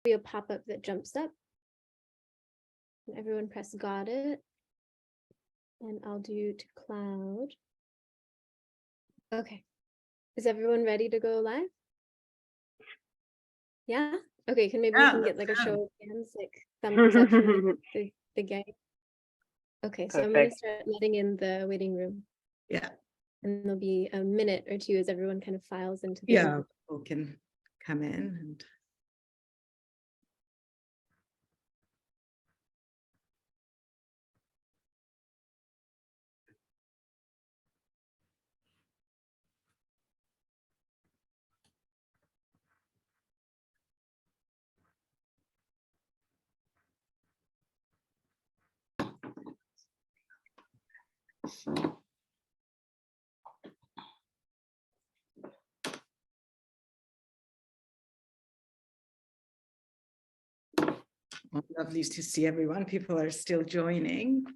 be a pop-up that jumps up. And everyone press got it. And I'll do to cloud. Okay. Is everyone ready to go live? Yeah? Okay, we can get like a show of hands, like thumbs up from the gang. Okay, so I'm gonna start letting in the waiting room. Yeah. And there'll be a minute or two as everyone kind of files into the Yeah, room. people can come in and lovely to see everyone. People are still joining.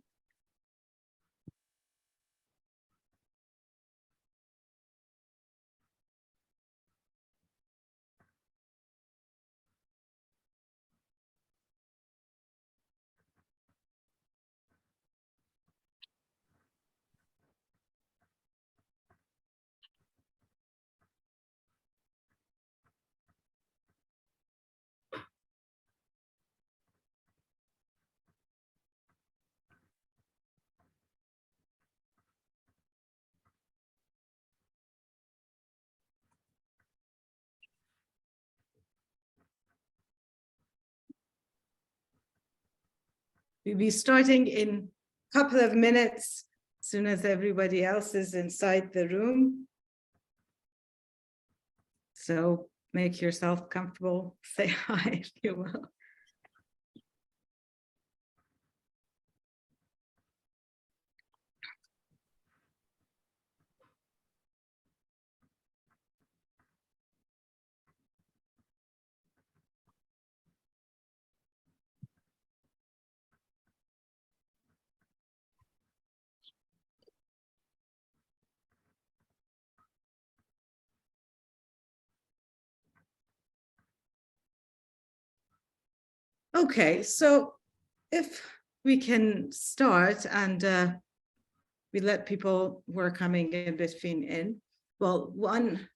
We'll be starting in a couple of minutes, as soon as everybody else is inside the room. So make yourself comfortable, say hi if you will. Okay, so if we can start and we let people who are coming in between in. Well, one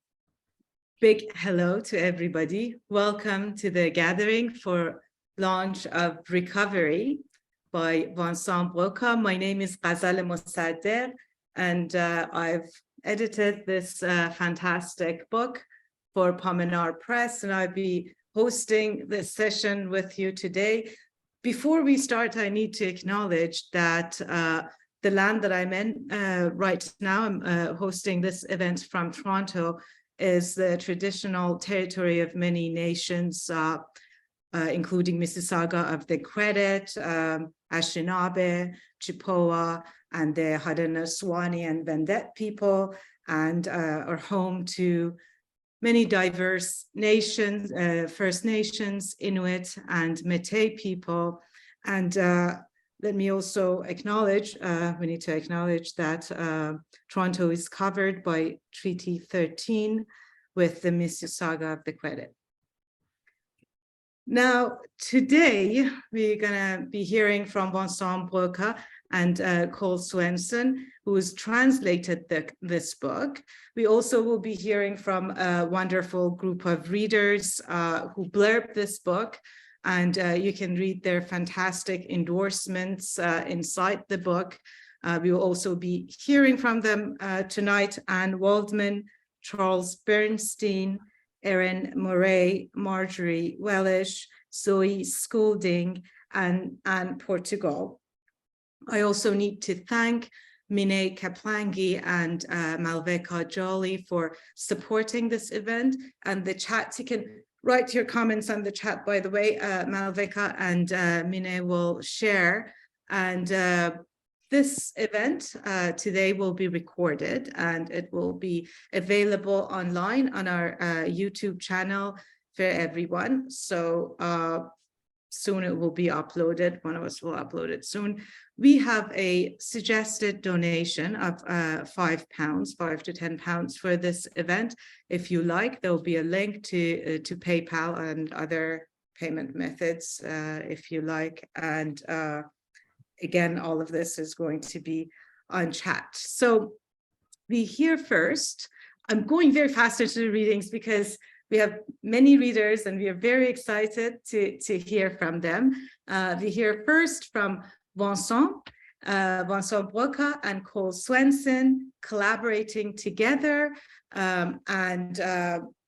big hello to everybody. Welcome to the gathering for launch of Recovery by Vincent Broqua. My name is Ghazal Mosadder, and I've edited this fantastic book for Pamenar Press, and I'll be hosting this session with you today. Before we start, I need to acknowledge that the land that I'm in right now, I'm hosting this event from Toronto, is the traditional territory of many nations, including Mississauga of the Credit, Anishinaabe, Chippewa, and the Haudenosaunee and Wendat people, and are home to many diverse nations, First Nations, Inuit, and Métis people. And let me also acknowledge, we need to acknowledge that Toronto is covered by Treaty 13 with the Mississauga of the Credit. Now, today, we're gonna be hearing from Vincent Broqua and Cole Swensen, who has translated this book. We also will be hearing from a wonderful group of readers who blurbed this book, and you can read their fantastic endorsements inside the book. We will also be hearing from them tonight, Anne Waldman, Charles Bernstein, Erín Moure, Marjorie Welish, Zoë Skoulding, and Portugal. I also need to thank Mine Kaplangi and Malvika Jolly for supporting this event, and the chat. You can write your comments on the chat, by the way. Malvika and Mine will share, and this event today will be recorded, and it will be available online on our YouTube channel for everyone. So soon it will be uploaded. One of us will upload it soon. We have a suggested donation of £5, £5 to £10 for this event. If you like, there will be a link to PayPal and other payment methods, if you like. And again, all of this is going to be on chat. So we hear first, I'm going very fast into the readings because we have many readers and we are very excited to hear from them. We hear first from Vincent Broqua and Cole Swensen collaborating together.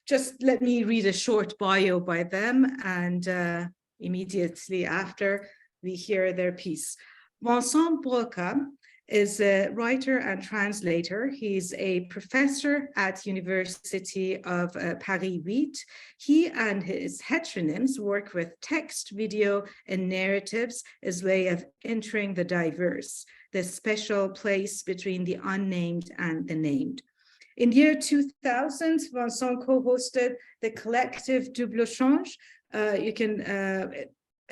Just let me read a short bio by them, and immediately after we hear their piece. Vincent Broqua is a writer and translator. He's a professor at University of Paris 8. He and his heteronyms work with text, video, and narratives as a way of entering the diverse, the special place between the unnamed and the named. In the year 2000, Vincent co-hosted the collective Double Change. You can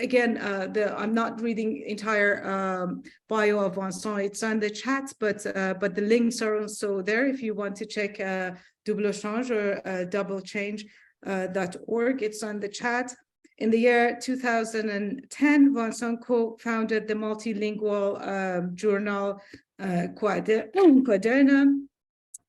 again, I'm not reading entire bio of Vincent, it's on the chat, but the links are also there if you want to check Double Change or doublechange.org, it's on the chat. In the year 2010, Vincent co-founded the multilingual journal Quaderna,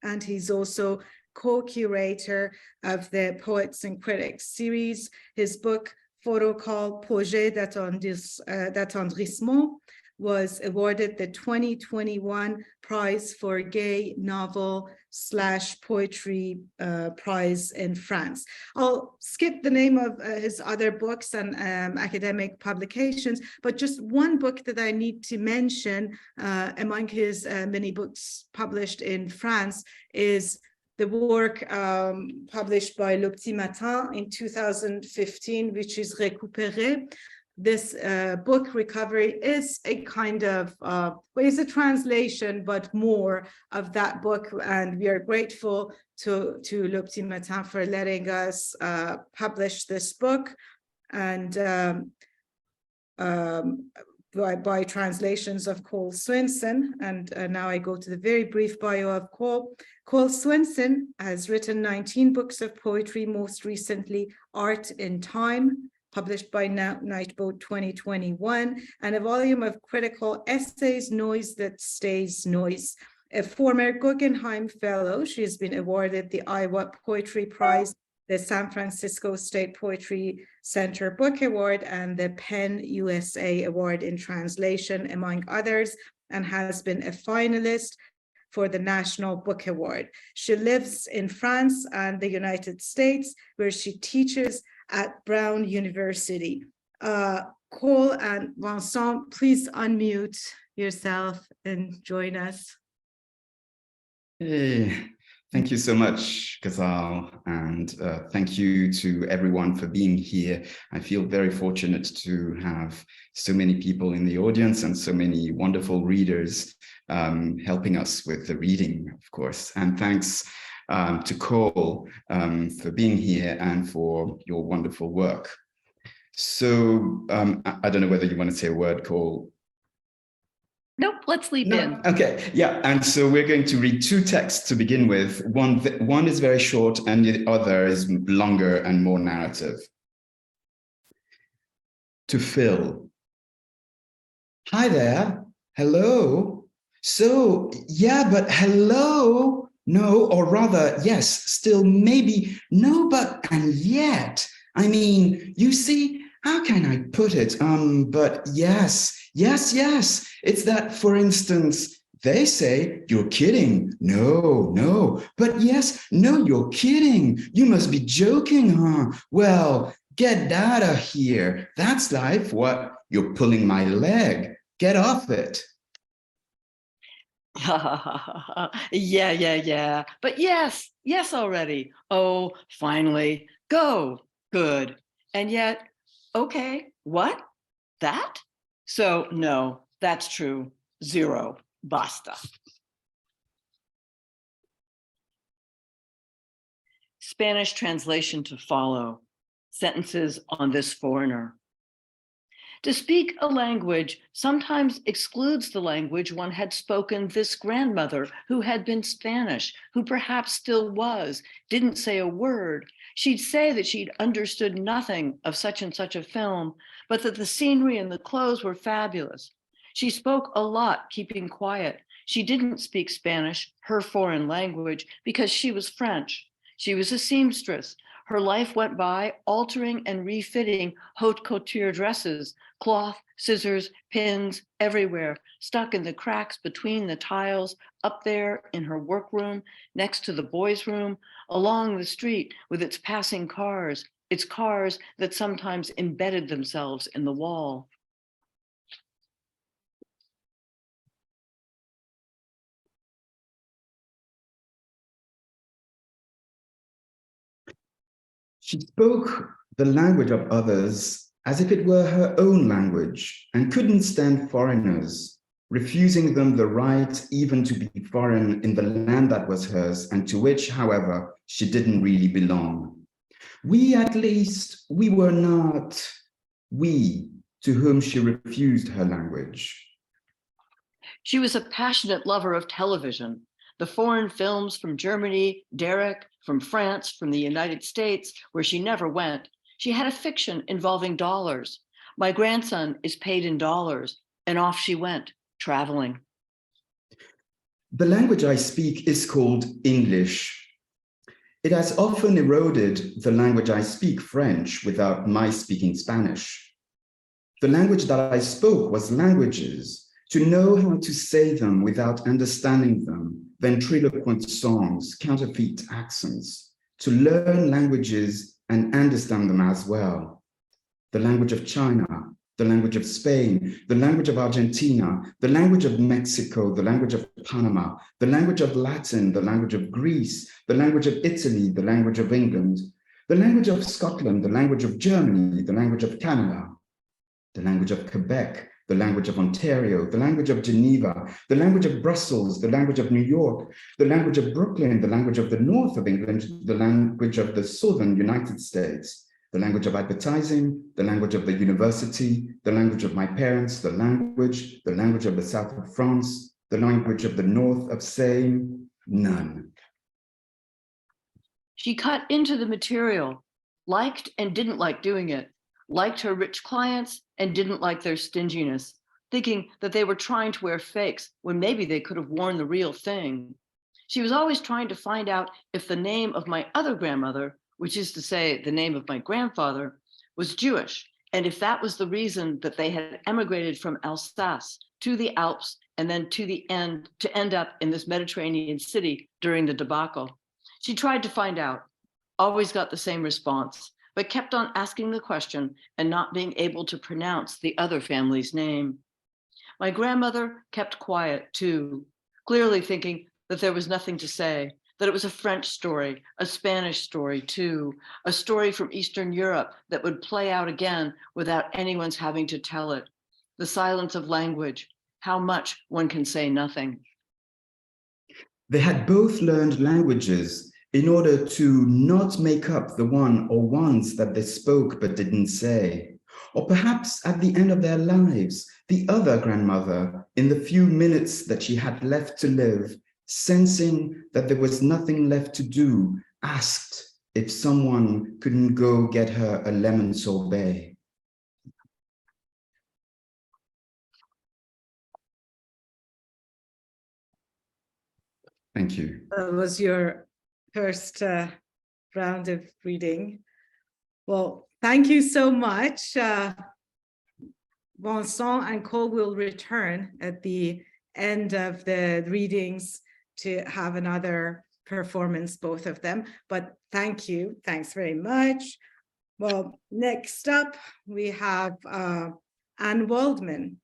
and he's also co-curator of the Poets and Critics series. His book, photo called Projet d'Attendrissement, was awarded the 2021 Prize for Gay Novel / Poetry Prize in France. I'll skip the name of his other books and academic publications, but just one book that I need to mention among his many books published in France is the work published by Le Petit Matin in 2015, which is Récupéré. This book, Recovery, is a kind of, is a translation, but more of that book. And we are grateful to Le Petit Matin for letting us publish this book. And by translations of Cole Swensen. And now I go to the very brief bio of Cole. Cole Swensen has written 19 books of poetry, most recently Art in Time, published by Nightboat 2021, and a volume of critical essays, Noise That Stays Noise. A former Guggenheim Fellow, she has been awarded the Iowa Poetry Prize, the San Francisco State Poetry Center Book Award, and the PEN USA Award in Translation, among others, and has been a finalist for the National Book Award. She lives in France and the United States, where she teaches at Brown University. Cole and Vincent, please unmute yourself and join us. Hey, thank you so much, Ghazal, and thank you to everyone for being here. I feel very fortunate to have so many people in the audience and so many wonderful readers helping us with the reading, of course. And thanks to Cole for being here and for your wonderful work. So I don't know whether you want to say a word, Cole. Nope, let's leap in. Okay, yeah, and so we're going to read two texts to begin with. One is very short and the other is longer and more narrative. To Phil. Hi there, hello. So, yeah, but hello. No, or rather, yes, still maybe, no, but, and yet. I mean, you see, how can I put it? But yes. It's that, for instance, they say, you're kidding. No, but yes, no, you're kidding. You must be joking, huh? Well, get out of here. That's life. What? You're pulling my leg. Get off it. Yeah. But yes already. Oh, finally. Go. Good. And yet, okay, what? That? So no, that's true. Zero. Basta. Spanish translation to follow. Sentences on this foreigner. To speak a language sometimes excludes the language one had spoken this grandmother who had been Spanish, who perhaps still was, didn't say a word. She'd say that she'd understood nothing of such and such a film, but that the scenery and the clothes were fabulous. She spoke a lot, keeping quiet. She didn't speak Spanish, her foreign language, because she was French. She was a seamstress. Her life went by altering and refitting haute couture dresses, cloth, scissors, pins, everywhere, stuck in the cracks between the tiles, up there in her workroom, next to the boys' room, along the street with its passing cars, its cars that sometimes embedded themselves in the wall. She spoke the language of others as if it were her own language and couldn't stand foreigners, refusing them the right even to be foreign in the land that was hers and to which, however, she didn't really belong. We, at least, we were not we to whom she refused her language. She was a passionate lover of television. The foreign films from Germany, Derek, from France, from the United States, where she never went. She had a fiction involving dollars. My grandson is paid in dollars, and off she went, traveling. The language I speak is called English. It has often eroded the language I speak, French, without my speaking Spanish. The language that I spoke was languages, to know how to say them without understanding them, ventriloquent songs, counterfeit accents, to learn languages and understand them as well. The language of China, the language of Spain, the language of Argentina, the language of Mexico, the language of Panama, the language of Latin, the language of Greece, the language of Italy, the language of England, the language of Scotland, the language of Germany, the language of Canada, the language of Quebec, the language of Ontario, the language of Geneva, the language of Brussels, the language of New York, the language of Brooklyn, the language of the north of England, the language of the southern United States, the language of advertising, the language of the university, the language of my parents, the language of the south of France, the language of the north of Seine, none. She cut into the material, liked and didn't like doing it, liked her rich clients and didn't like their stinginess, thinking that they were trying to wear fakes when maybe they could have worn the real thing. She was always trying to find out if the name of my other grandmother, which is to say the name of my grandfather, was Jewish, and if that was the reason that they had emigrated from Alsace to the Alps and then to end up in this Mediterranean city during the debacle. She tried to find out, always got the same response, but kept on asking the question and not being able to pronounce the other family's name. My grandmother kept quiet too, clearly thinking that there was nothing to say, that it was a French story, a Spanish story too, a story from Eastern Europe that would play out again without anyone's having to tell it. The silence of language, how much one can say nothing. They had both learned languages in order to not make up the one or ones that they spoke but didn't say. Or perhaps at the end of their lives, the other grandmother, in the few minutes that she had left to live, sensing that there was nothing left to do, asked if someone couldn't go get her a lemon sorbet. Thank you. That was your first round of reading. Well, thank you so much. Vincent and Cole will return at the end of the readings to have another performance, both of them. But thank you. Thanks very much. Well, next up, we have Anne Waldman,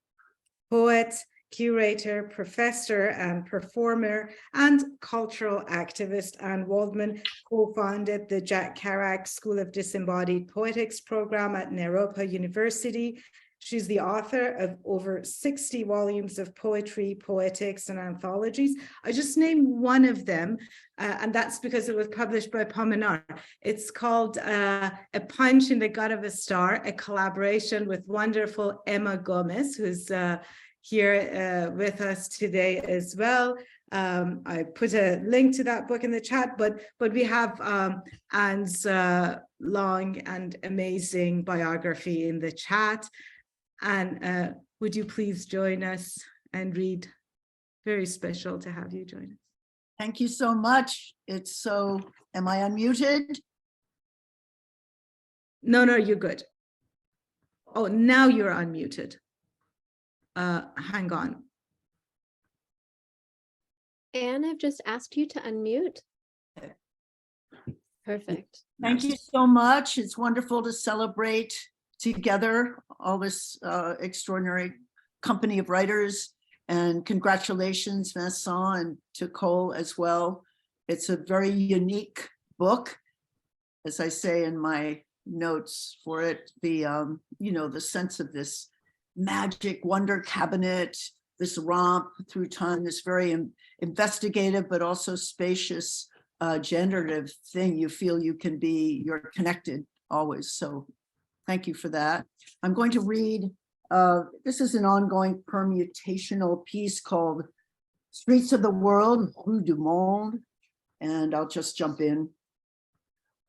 poet, curator, professor, and performer, and cultural activist. Anne Waldman co-founded the Jack Kerouac School of Disembodied Poetics program at Naropa University. She's the author of over 60 volumes of poetry, poetics, and anthologies. I just named one of them, and that's because it was published by Pomenar. It's called A Punch in the Gut of a Star, a collaboration with wonderful Emma Gomez, who's here with us today as well. I put a link to that book in the chat, but we have Anne's long and amazing biography in the chat. And would you please join us and read? Very special to have you join us. Thank you so much. It's so, am I unmuted? No, you're good. Oh, now you're unmuted. Hang on. Anne, I've just asked you to unmute. Perfect. Thank you so much. It's wonderful to celebrate together all this extraordinary company of writers, and congratulations, Vincent, and to Cole as well. It's a very unique book, as I say in my notes for it. The the sense of this magic wonder cabinet, this romp through time, this very investigative but also spacious generative thing. You feel you're connected always. So thank you for that. I'm going to read, this is an ongoing permutational piece called Streets of the World, Rue du Monde, and I'll just jump in.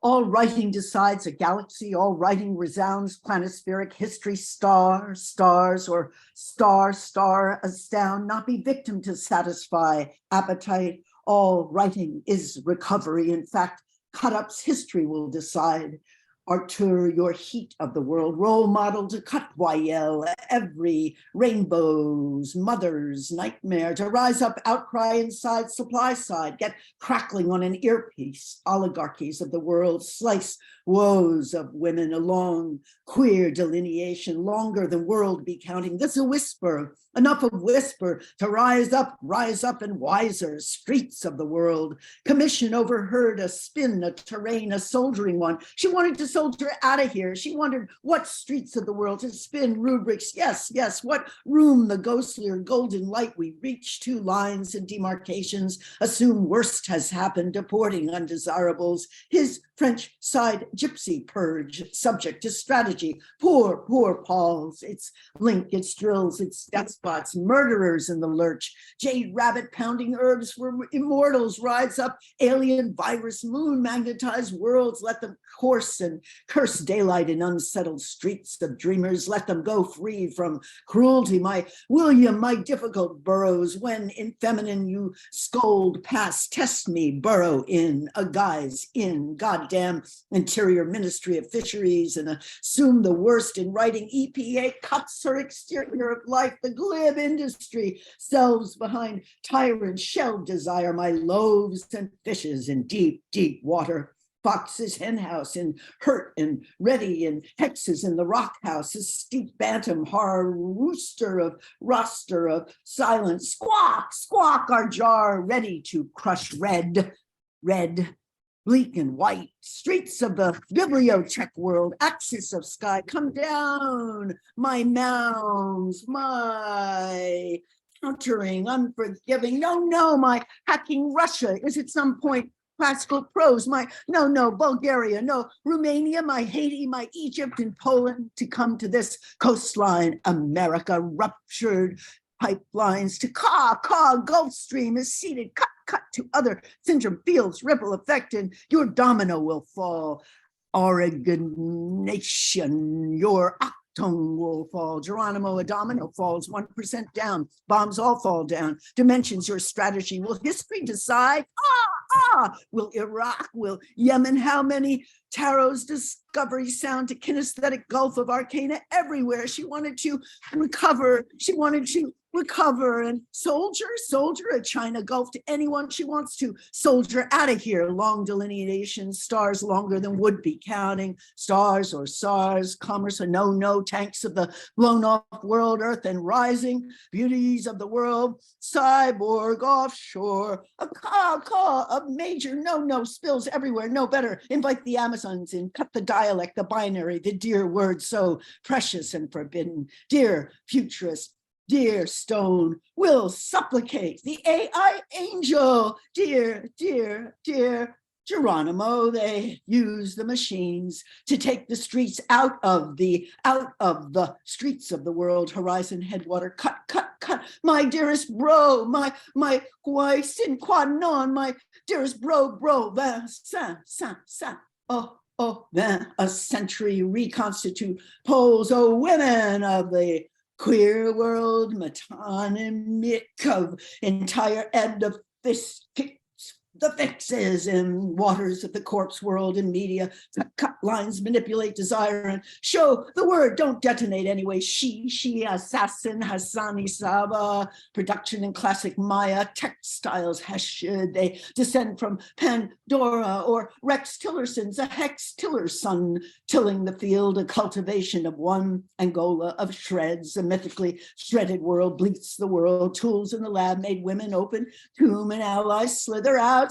All writing decides a galaxy, all writing resounds planispheric history, stars, or star, astound, not be victim to satisfy appetite. All writing is recovery. In fact, cut-ups history will decide. Artur, your heat of the world, role model to cut Wayel, every rainbow's mother's nightmare, to rise up, outcry inside, supply side, get crackling on an earpiece, oligarchies of the world, slice woes of women, a long queer delineation, longer than world be counting. This a whisper, enough of whisper to rise up and wiser, streets of the world. Commission overheard a spin, a terrain, a soldiering one. She wanted to soldier out of here. She wondered what streets of the world to spin rubrics. Yes, what room the ghostlier golden light we reach, two lines and demarcations, assume worst has happened, deporting undesirables. His French side gypsy purge, subject to strategy. Poor Paul's, its link, its drills, its death spots, murderers in the lurch. Jade rabbit pounding herbs for immortals, rides up alien virus, moon magnetized worlds, let them course and curse daylight in unsettled streets of dreamers, let them go free from cruelty. My William, my difficult burrows, when in feminine you scold past, test me, burrow in, a guise in, goddamn Interior Ministry of Fisheries, and assume the worst in writing. EPA cuts her exterior of life, the glib industry, selves behind tyrant shell desire, my loaves and fishes in deep water. Fox's hen house in hurt and ready, and hexes in the rock house, a steep bantam horror rooster of roster of silence, squawk our jar ready to crush red, bleak and white, streets of the bibliotech world, axis of sky, come down, my mounds, my countering, unforgiving, no, my hacking Russia is at some point classical prose, my no, Bulgaria, no, Romania, my Haiti, my Egypt and Poland to come to this coastline, America ruptured pipelines to Gulf Stream is seated, cut to other syndrome fields, ripple effect, and your domino will fall. Oregon nation, your octone will fall. Geronimo, a domino falls 1% down. Bombs all fall down. Dimensions, your strategy. Will history decide? Will Iraq, will Yemen, how many Tarot's discovery sound to kinesthetic gulf of arcana everywhere? She wanted to recover. She wanted to recover and soldier, a China Gulf to anyone she wants to. Soldier out of here. Long delineation, stars longer than would be counting. Stars or SARS, commerce or no, tanks of the blown off world, earth and rising, beauties of the world, cyborg offshore, a call, a major no, spills everywhere, no better. Invite the Amazons in, cut the dialect, the binary, the dear word so precious and forbidden. Dear futurist, dear stone, will supplicate the AI angel. Dear Geronimo, they use the machines to take the streets out of the streets of the world. Horizon headwater, cut. My dearest bro, my quai sin qua non, my dearest bro, then a century reconstitute poles, women of the queer world, metonymic of entire end of this, the fixes in waters of the corpse world and media, cut lines, manipulate desire and show the word, don't detonate anyway. She, assassin, Hassani Saba, production in classic Maya, textiles, Heshed, they descend from Pandora or Rex Tillerson's, a Hex Tiller's son, tilling the field, a cultivation of one Angola of shreds, a mythically shredded world, bleats the world, tools in the lab made women open, tomb and allies slither out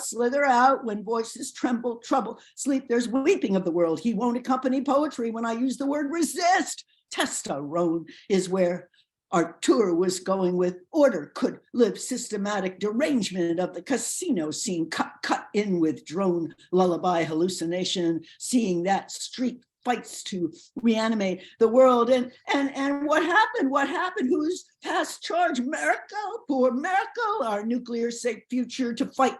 when voices tremble, trouble, sleep, there's weeping of the world. He won't accompany poetry when I use the word resist. Testosterone is where Artur was going with order could live, systematic derangement of the casino scene, cut in with drone lullaby hallucination, seeing that street fights to reanimate the world. And what happened? Who's past charge? Merkel, poor Merkel, our nuclear safe future to fight,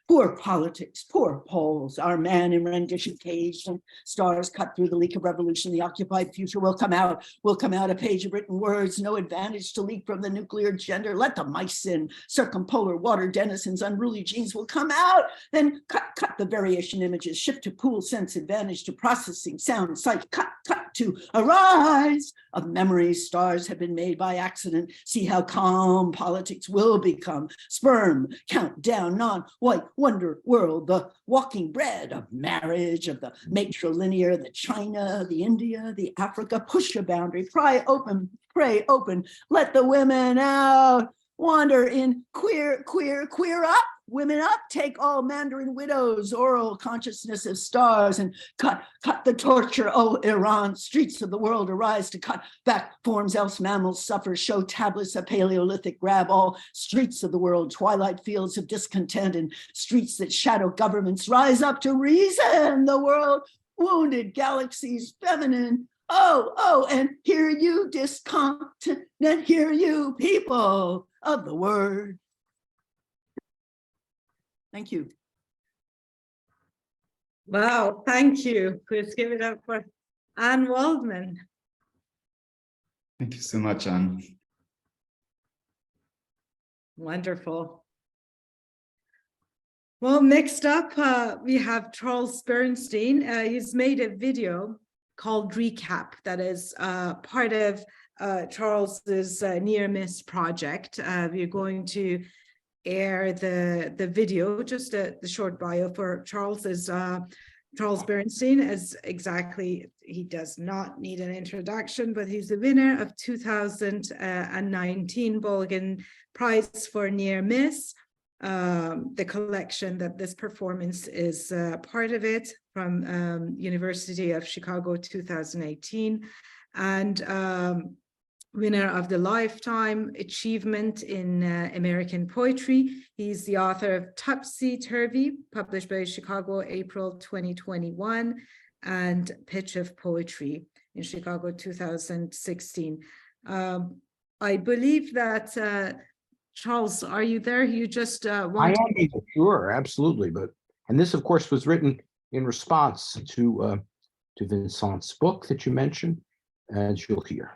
poor politics, poor Poles, our man in rendition caged and stars cut through the leak of revolution. The occupied future will come out, a page of written words, no advantage to leak from the nuclear gender. Let the mice in, circumpolar water denizens, unruly genes will come out. Then cut the variation images, shift to pool sense advantage to processing sound, sight, cut to arise of memories. Stars have been made by accident. See how calm politics will become. Sperm, countdown, non-white wonder world, the walking bread of marriage, of the matrilinear, the China, the India, the Africa, push a boundary, pry open, pray open, let the women out, wander in queer up, women up, take all Mandarin widows, oral consciousness of stars, and cut the torture. Oh, Iran, streets of the world arise to cut back forms, else mammals suffer. Show tablets of Paleolithic, grab all streets of the world, twilight fields of discontent, and streets that shadow governments rise up to reason the world, wounded galaxies, feminine. Oh, and hear you discontinent, hear you people of the word. Thank you. Wow, thank you. Let's give it up for Anne Waldman. Thank you so much, Anne. Wonderful. Well, next up, we have Charles Bernstein. He's made a video called Recap that is part of Charles's near miss project. We're going to air the video, just the short bio for Charles is Charles Bernstein is he does not need an introduction, but he's the winner of 2019 Bulgan Prize for Near Miss. The collection that this performance is part of it from University of Chicago 2018, and winner of the Lifetime Achievement in American Poetry. He's the author of Topsy Turvy, published by Chicago, April 2021, and Pitch of Poetry in Chicago 2016. I believe that, Charles, are you there? You just want I am, sure, absolutely. And this, of course, was written in response to Vincent's book that you mentioned, as you'll hear.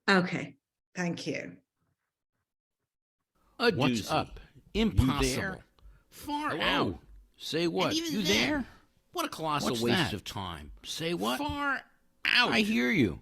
Okay, thank you. A What's doozy. Up? Impossible. Far Hello? Out. Say what? You there? What a colossal What's waste that? Of time. Say what? Far out. I hear you.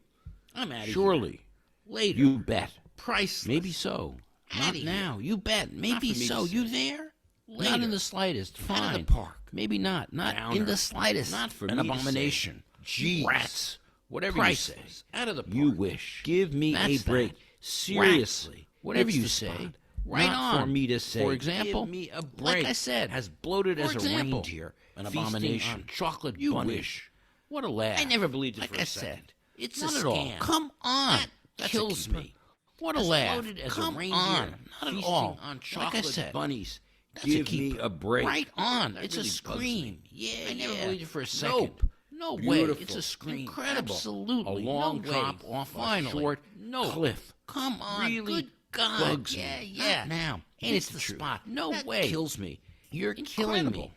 I'm out of Surely. Here. Later. You bet. Priceless. Maybe so. Not now. You bet. Maybe so. You there? Later. Not in the slightest. Fine. Out of the park. Maybe not. Not Downer. In the slightest. Not for an abomination. Jeez. Rats. Whatever Priceless. You say. Out of the park. You wish. Give me a break. Seriously. Rats. Whatever it's you say. Right not on. For me to say. For example, give me a break. Like I said, as bloated as a reindeer. An abomination. On chocolate you bunny. Wish. What a laugh. I never believed it like for a second. Said, it's not a scam. Come on. That kills me. What a laugh. Come on. Not at all. On chocolate like I said, bunnies. Give me a break. Right on. That it's really a scream. Yeah, I never believed it for a second. Nope. No Beautiful. Way. It's a scream. Incredible. Absolutely. A long drop off a short cliff. Come on. Really? Good God. Bugs me. Yeah. Not now. And it's the spot. No that way. Kills me. You're killing me.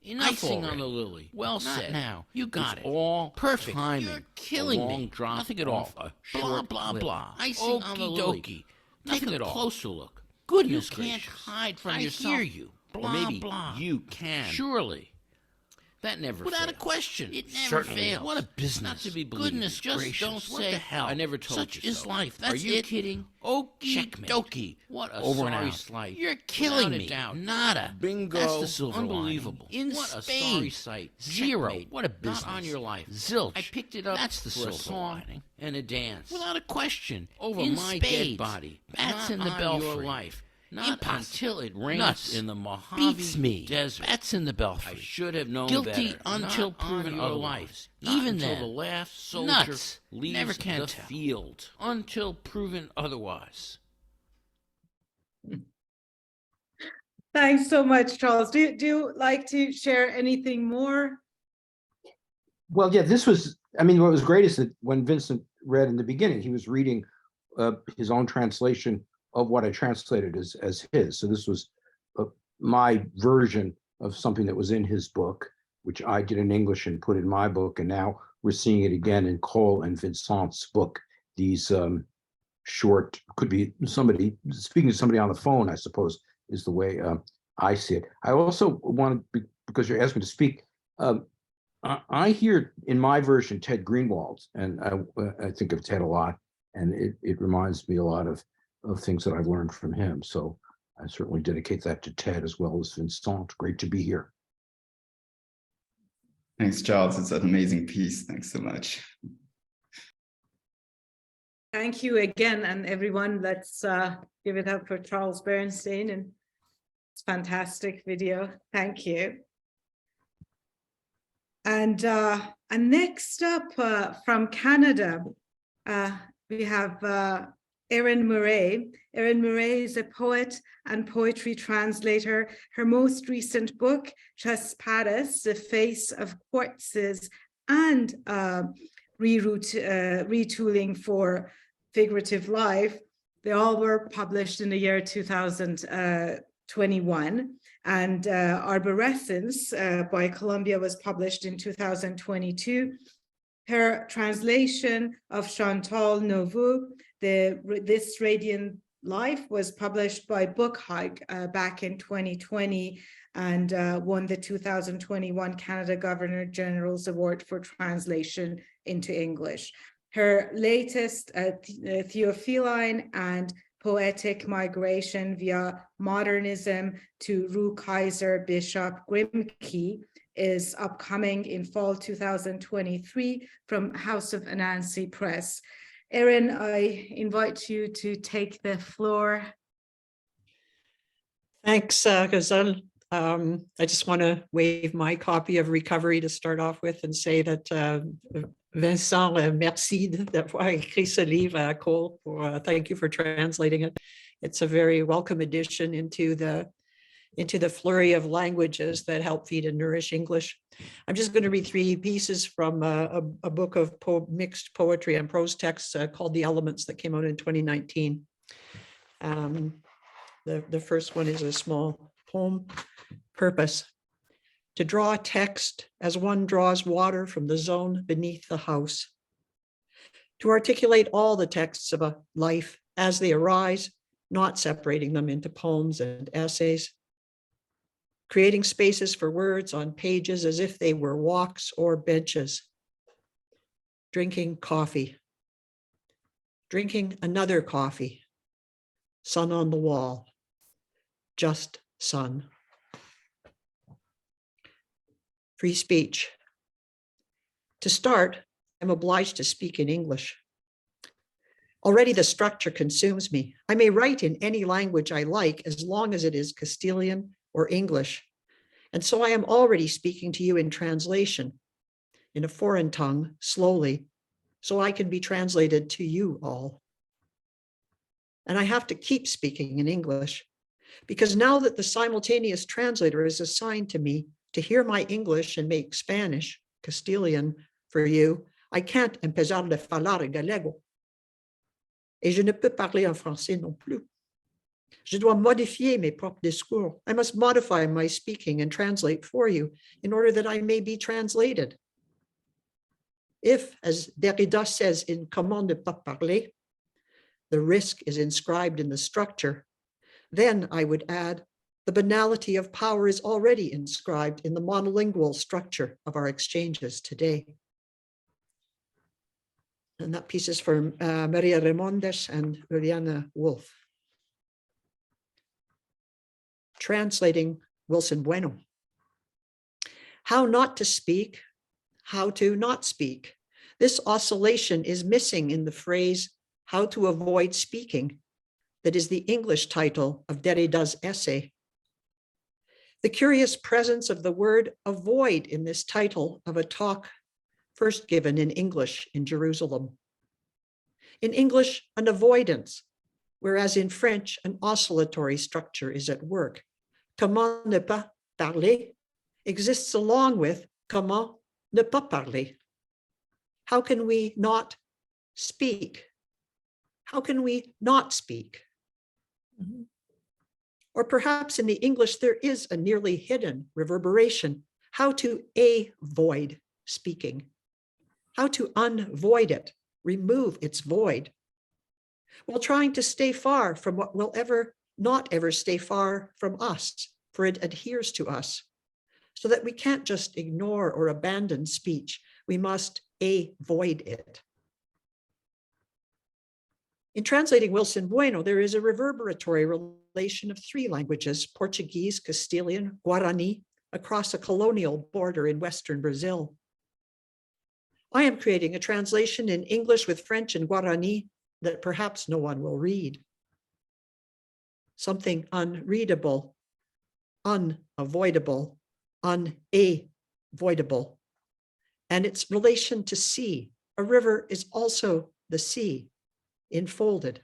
Enough icing already. On the lily. Well not said. Now. You got it's it. All perfect. Timing. You're killing me. Drop nothing at all. Blah, blah, blah. Icing on the lily. Nothing at all. Closer look. Goodness you can't hide from yourself. I hear you. Blah, or maybe blah. You can. Surely. That never without fails. A question. It never certainly fails. What a business. Not to be believed. Goodness just gracious. Don't say. What the hell? I never told such you is so. Life. That's Are you it? Kidding? Okie dokie. What a over sorry sight. You're killing me. Doubt. Nada. Bingo. That's the silver unbelievable. Lining. In what spades. A sorry sight. Zero. Checkmate. What a business. Not on your life. Zilch. I picked it up. That's the silver song lining. And a dance. Without a question. Over in my spades. Dead body. That's in the belfry. Your life. Not until it rains nuts. In the Mojave beats me. Desert. That's in the belfry. I should have known guilty better. Until not proven otherwise. Even then, the last soldier nuts. Leaves never can the tell. Field until proven otherwise. Thanks so much, Charles. Do you like to share anything more? Well, yeah, this was. I mean, what was great is that when Vincent read in the beginning, he was reading his own translation of what I translated as his. So this was my version of something that was in his book, which I did in English and put in my book. And now we're seeing it again in Cole and Vincent's book. These short, could be somebody, speaking to somebody on the phone, I suppose, is the way I see it. I also wanted, because you're asking me to speak, I hear in my version Ted Greenwald, and I think of Ted a lot, and it reminds me a lot of things that I've learned from him. So I certainly dedicate that to Ted as well as Vincent. Great to be here. Thanks, Charles. It's an amazing piece. Thanks so much. Thank you again, and everyone, let's give it up for Charles Bernstein and it's fantastic video. Thank you. And next up from Canada, we have Erín Moure. Erín Moure is a poet and poetry translator. Her most recent book, Chaspadas, The Face of Quartzes and Retooling for Figurative Life, they all were published in the year 2021. And Arborescence by Columbia was published in 2022. Her translation of Chantal Nouveau, This Radiant Life, was published by Book Hike back in 2020 and won the 2021 Canada Governor General's Award for Translation into English. Her latest, Theophiline and Poetic Migration via Modernism to Rue Kaiser Bishop Grimke, is upcoming in fall 2023 from House of Anansi Press. Erín, I invite you to take the floor. Thanks, Ghazal. I just want to wave my copy of Recovery to start off with and say that Vincent, merci d'avoir écrit ce livre à Cole. Thank you for translating it. It's a very welcome addition into the flurry of languages that help feed and nourish English. I'm just going to read three pieces from a book of mixed poetry and prose texts called The Elements that came out in 2019. The first one is a small poem, Purpose. To draw text as one draws water from the zone beneath the house. To articulate all the texts of a life as they arise, not separating them into poems and essays. Creating spaces for words on pages as if they were walks or benches. Drinking coffee. Drinking another coffee, sun on the wall, just sun. Free speech. To start, I'm obliged to speak in English. Already the structure consumes me. I may write in any language I like as long as it is Castilian or English. And so I am already speaking to you in translation, in a foreign tongue, slowly, so I can be translated to you all. And I have to keep speaking in English, because now that the simultaneous translator is assigned to me to hear my English and make Spanish, Castilian, for you, I can't empezar de falar galego. Et je ne peux parler en français non plus. Je dois modifier mes propres discours. I must modify my speaking and translate for you in order that I may be translated. If, as Derrida says in Comment ne pas parler, the risk is inscribed in the structure, then I would add, the banality of power is already inscribed in the monolingual structure of our exchanges today. And that piece is for Maria Remondes and Juliana Wolf. Translating Wilson Bueno. How not to speak, how to not speak. This oscillation is missing in the phrase, how to avoid speaking, that is the English title of Derrida's essay. The curious presence of the word avoid in this title of a talk first given in English in Jerusalem. In English, an avoidance, whereas in French, an oscillatory structure is at work. Comment ne pas parler exists along with comment ne pas parler. How can we not speak? How can we not speak? Mm-hmm. Or perhaps in the English, there is a nearly hidden reverberation. How to avoid speaking. How to unvoid it, remove its void, while trying to stay far from what will not ever stay far from us, for it adheres to us, so that we can't just ignore or abandon speech. We must avoid it. In translating Wilson Bueno, there is a reverberatory relation of three languages, Portuguese, Castilian, Guarani, across a colonial border in Western Brazil. I am creating a translation in English with French and Guarani that perhaps no one will read. Something unreadable, unavoidable, unavoidable. And its relation to sea. A river is also the sea, enfolded.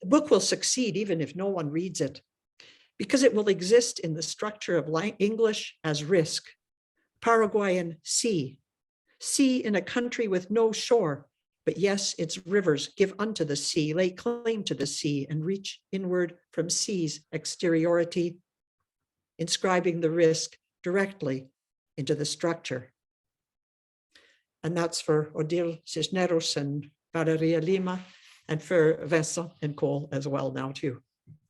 The book will succeed even if no one reads it, because it will exist in the structure of English as risk. Paraguayan sea, sea in a country with no shore, but yes, its rivers give unto the sea, lay claim to the sea, and reach inward from sea's exteriority, inscribing the risk directly into the structure. And that's for Odile Cisneros and Valeria Lima, and for Vincent and Cole as well now too.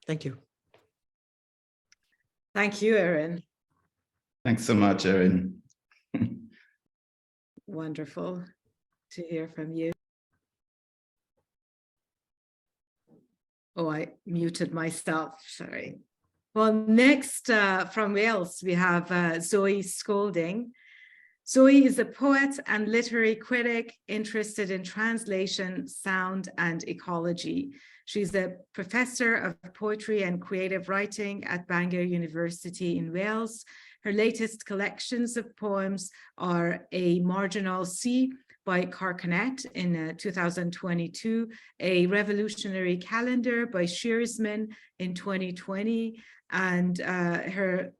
Thank you. Thank you, Erín. Thanks so much, Erín. Wonderful to hear from you. Oh, I muted myself, sorry. Well, next from Wales, we have Zoë Skoulding. Zoë is a poet and literary critic interested in translation, sound, and ecology. She's a professor of poetry and creative writing at Bangor University in Wales. Her latest collections of poems are A Marginal Sea by Carcanet in 2022, A Revolutionary Calendar by Shearsman in 2020, and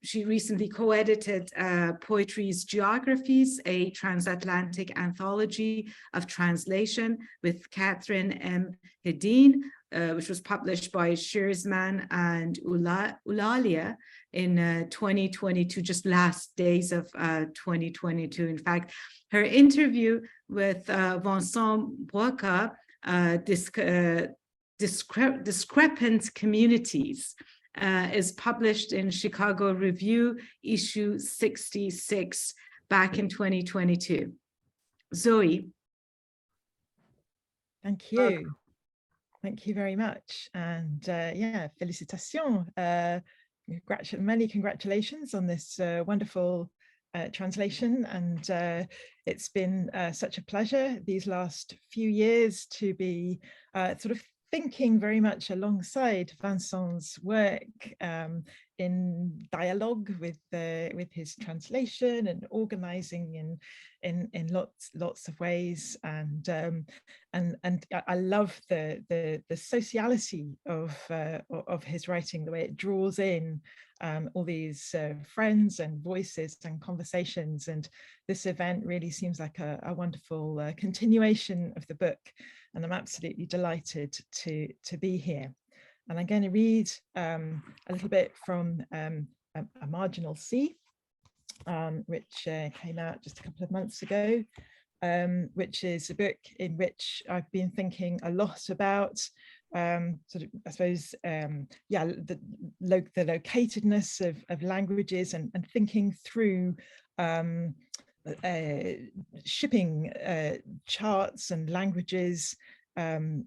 she recently co-edited Poetry's Geographies, a transatlantic anthology of translation with Catherine M. Hedin, which was published by Shearsman and Eulalia in 2022, just last days of 2022. In fact, her interview with Vincent Broqua, Discrepant Communities, is published in Chicago Review, issue 66, back in 2022. Zoë. Thank you. Thank you very much. And yeah, félicitations. Many congratulations on this wonderful translation. And it's been such a pleasure these last few years to be sort of thinking very much alongside Vincent's work in dialogue with his translation and organizing in lots of ways. And I love the sociality of his writing, the way it draws in all these friends and voices and conversations. And this event really seems like a wonderful continuation of the book. And I'm absolutely delighted to be here. And I'm going to read a little bit from A Marginal Sea, which came out just a couple of months ago, which is a book in which I've been thinking a lot about sort of, I suppose, yeah, the locatedness of languages and thinking through shipping charts and languages and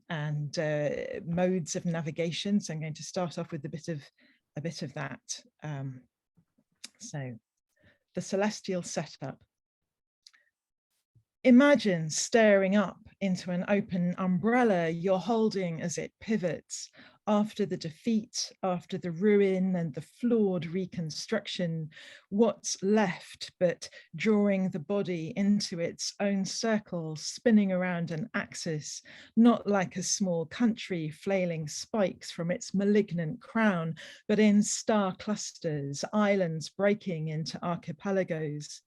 modes of navigation. So I'm going to start off with a bit of that. So the celestial setup. Imagine staring up into an open umbrella you're holding as it pivots after the defeat, after the ruin and the flawed reconstruction. What's left but drawing the body into its own circle, spinning around an axis, not like a small country flailing spikes from its malignant crown, but in star clusters, islands breaking into archipelagos.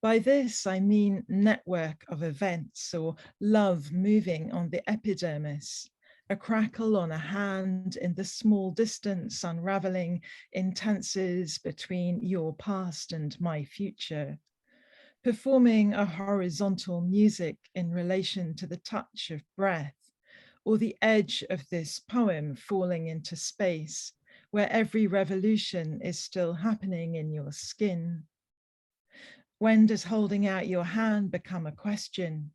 By this, I mean network of events or love moving on the epidermis, a crackle on a hand in the small distance unraveling in tenses between your past and my future, performing a horizontal music in relation to the touch of breath, or the edge of this poem falling into space, where every revolution is still happening in your skin. When does holding out your hand become a question?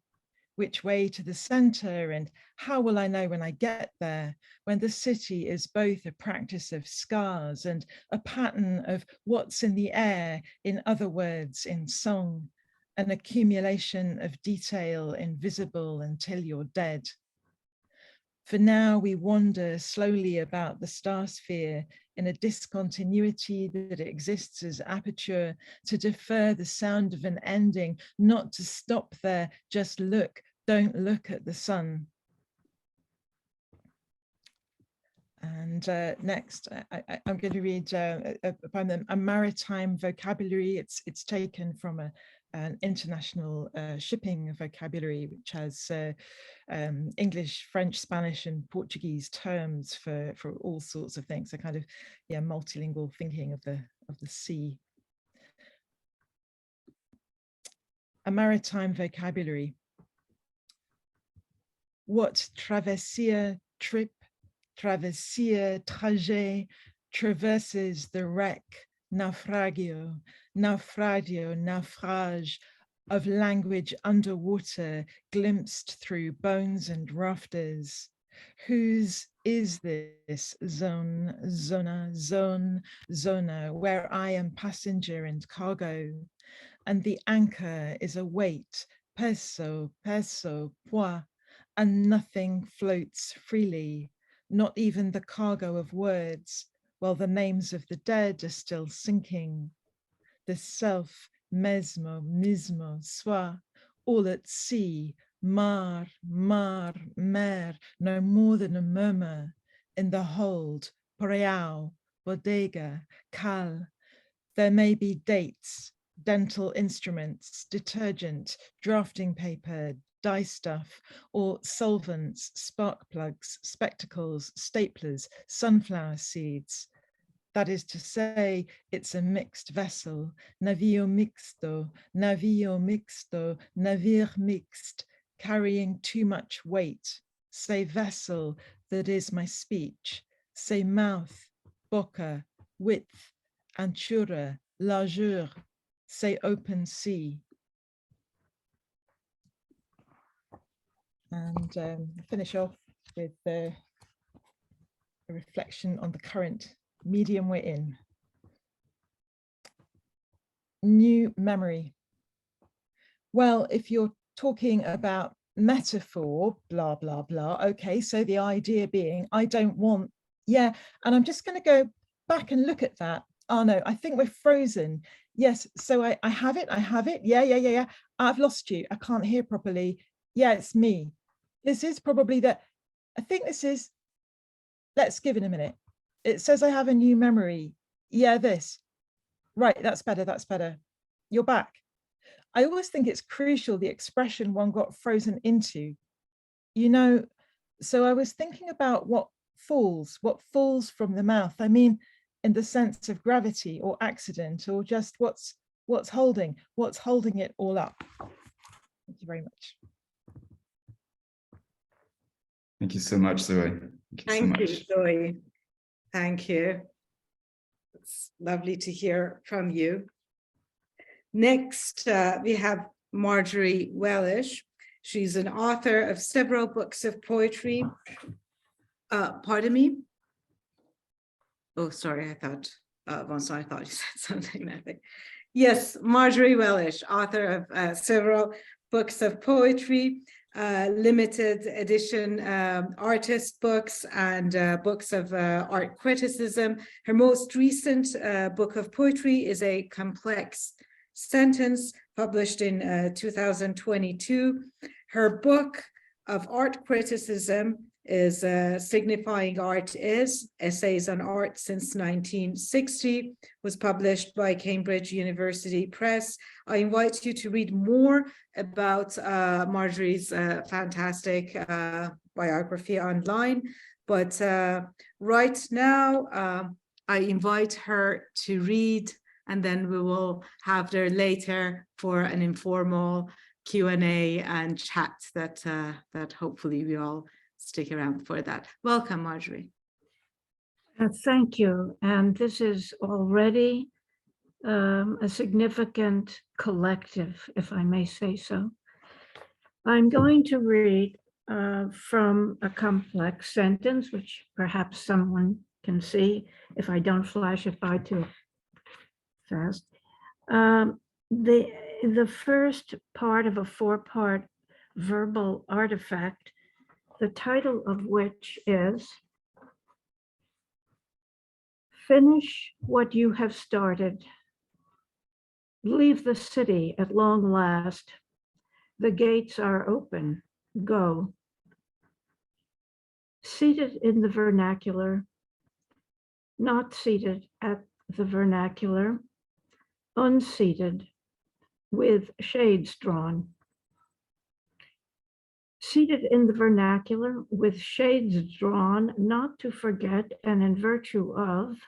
Which way to the center, and how will I know when I get there, when the city is both a practice of scars and a pattern of what's in the air, in other words, in song, an accumulation of detail invisible until you're dead. For now, we wander slowly about the star sphere in a discontinuity that exists as aperture to defer the sound of an ending, not to stop there, just look, don't look at the sun. And next, I'm going to read a maritime vocabulary. It's taken from an international shipping vocabulary, which has English, French, Spanish, and Portuguese terms for all sorts of things. So kind of, yeah, multilingual thinking of the sea. A maritime vocabulary. What travessia, trip, travessia, trajet, traverses the wreck, naufragio, naufragio, naufrage, of language underwater, glimpsed through bones and rafters. Whose is this zone, zona, zone, zona, where I am passenger and cargo, and the anchor is a weight, peso, peso, poids, and nothing floats freely, not even the cargo of words, while the names of the dead are still sinking. The self, mesmo, mismo, soi, all at sea, mar, mar, mer, no more than a murmur, in the hold, poreao, bodega, cal. There may be dates, dental instruments, detergent, drafting paper, dye stuff, or solvents, spark plugs, spectacles, staplers, sunflower seeds. That is to say, it's a mixed vessel, navio mixto, navire mixed, carrying too much weight. Say vessel, that is my speech. Say mouth, boca, width, anchura, largeur. Say open sea. And finish off with the reflection on the current medium we're in. New memory. Well, if you're talking about metaphor, blah, blah, blah. Okay, so the idea being, I don't want, yeah, and I'm just going to go back and look at that. Oh no, I think we're frozen. Yes, so I have it. Yeah. I've lost you. I can't hear properly. Yeah, it's me. This is probably that. I think this is, let's give it a minute. It says I have a new memory. Yeah, this. Right, that's better. You're back. I always think it's crucial, the expression one got frozen into, you know, so I was thinking about what falls from the mouth. I mean, in the sense of gravity or accident, or just what's holding it all up. Thank you very much. Thank you so much, Zoe. Thank you, Zoe. Thank you. It's lovely to hear from you. Next, we have Marjorie Welish. She's an author of several books of poetry. Pardon me? Oh, sorry, I thought, Vincent, I thought you said something, I think. Yes, Marjorie Welish, author of several books of poetry, limited edition artist books, and books of art criticism. Her most recent book of poetry is a complex sentence, published in 2022. Her book of art criticism is Signifying Art Is, Essays on Art Since 1960, was published by Cambridge University Press. I invite you to read more about Marjorie's fantastic biography online, but right now I invite her to read, and then we will have her later for an informal Q&A and chat that hopefully we all stick around for that. Welcome, Marjorie. Thank you. And this is already a significant collective, if I may say so. I'm going to read from a complex sentence, which perhaps someone can see if I don't flash it by too fast. The first part of a four-part verbal artifact, the title of which is Finish What You Have Started. Leave the city at long last. The gates are open. Go. Seated in the vernacular, not seated at the vernacular, unseated, with shades drawn. Seated in the vernacular, with shades drawn, not to forget and in virtue of,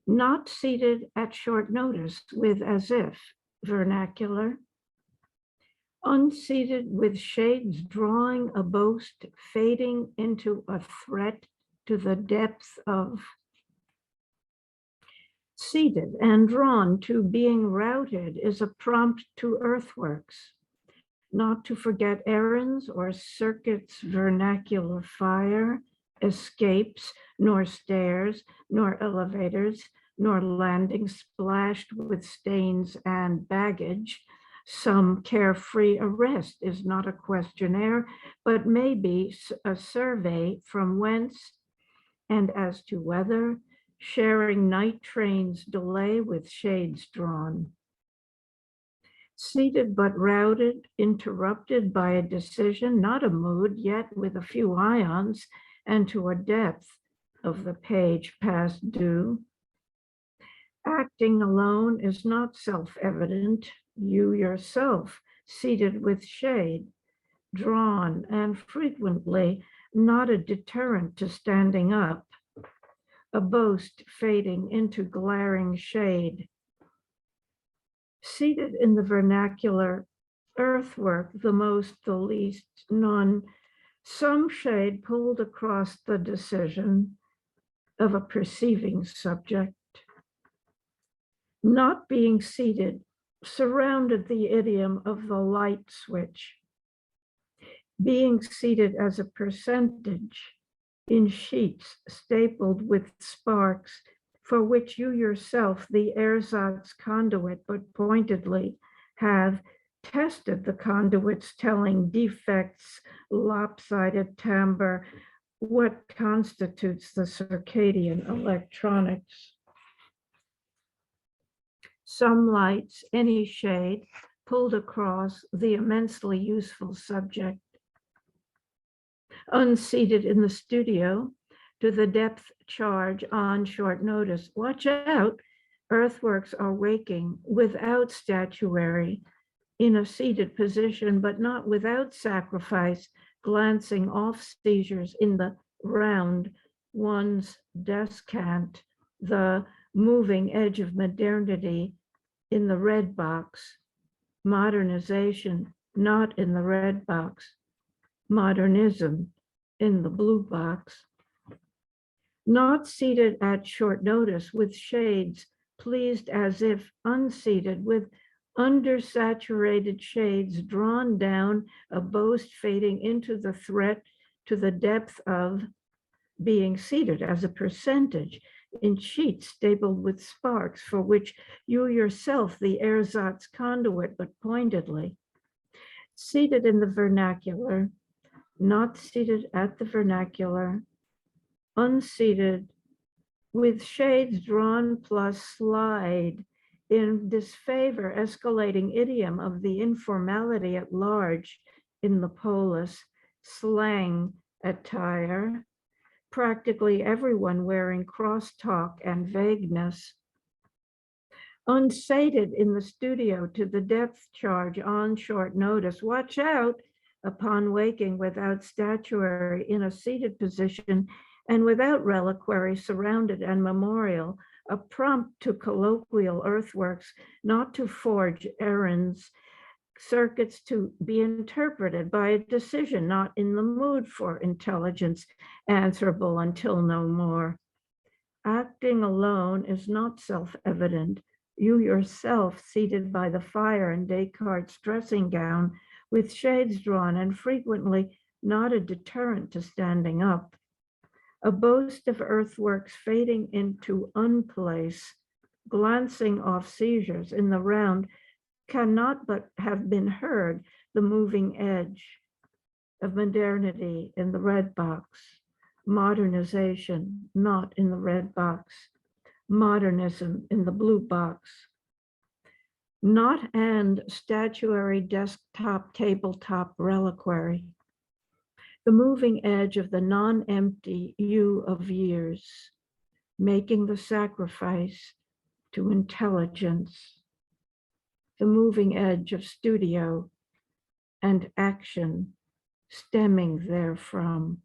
not seated at short notice with as if vernacular, unseated with shades drawing a boast, fading into a threat to the depth of, seated and drawn to being routed is a prompt to earthworks, not to forget errands or circuits, vernacular fire, escapes, nor stairs, nor elevators, nor landings splashed with stains and baggage. Some carefree arrest is not a questionnaire, but maybe a survey from whence and as to whether, sharing night trains delay with shades drawn. Seated but routed, interrupted by a decision, not a mood, yet with a few ions, and to a depth of the page past due. Acting alone is not self-evident. You yourself, seated with shade, drawn, and frequently not a deterrent to standing up, a boast fading into glaring shade. Seated in the vernacular earthwork, the most, the least, none, some shade pulled across the decision of a perceiving subject. Not being seated surrounded the idiom of the light switch. being seated as a percentage in sheets stapled with sparks for which you yourself, the ersatz conduit, but pointedly have tested the conduits telling defects, lopsided timbre, what constitutes the circadian electronics. Some lights, any shade, pulled across the immensely useful subject. Unseated in the studio, to the depth charge on short notice. Watch out, earthworks are waking without statuary, in a seated position, but not without sacrifice, glancing off seizures in the round, one's descant, the moving edge of modernity in the red box, modernization not in the red box, modernism in the blue box. Not seated at short notice with shades, pleased as if unseated with undersaturated shades drawn down, a boast fading into the threat to the depth of being seated as a percentage in sheets stapled with sparks for which you yourself, the ersatz conduit, but pointedly. Seated in the vernacular, not seated at the vernacular, unseated, with shades drawn plus slide in disfavor, escalating idiom of the informality at large in the polis, slang attire, practically everyone wearing crosstalk and vagueness. Unsated in the studio to the depth charge on short notice. Watch out upon waking without statuary in a seated position and without reliquary surrounded and memorial, a prompt to colloquial earthworks, not to forge errands, circuits to be interpreted by a decision not in the mood for intelligence, answerable until no more. Acting alone is not self-evident. You yourself, seated by the fire in Descartes' dressing gown, with shades drawn and frequently not a deterrent to standing up. A boast of earthworks fading into unplace, glancing off seizures in the round, cannot but have been heard, the moving edge of modernity in the red box, modernization not in the red box, modernism in the blue box, not and statuary, desktop, tabletop, reliquary, the moving edge of the non-empty you of years, making the sacrifice to intelligence, the moving edge of studio and action stemming therefrom.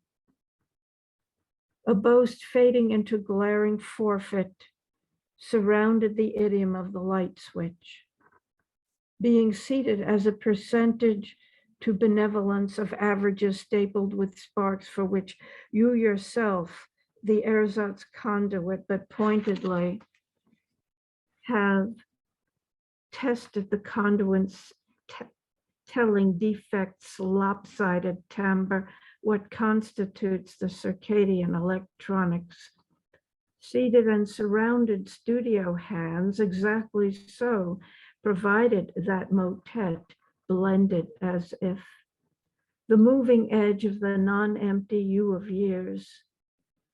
A boast fading into glaring forfeit surrounded the idiom of the light switch, being seated as a percentage to benevolence of averages stapled with sparks for which you yourself, the ersatz conduit, but pointedly have tested the conduits telling defects, lopsided timbre, what constitutes the circadian electronics. Seated and surrounded studio hands, exactly so, provided that motet blended as if. The moving edge of the non-empty you of years,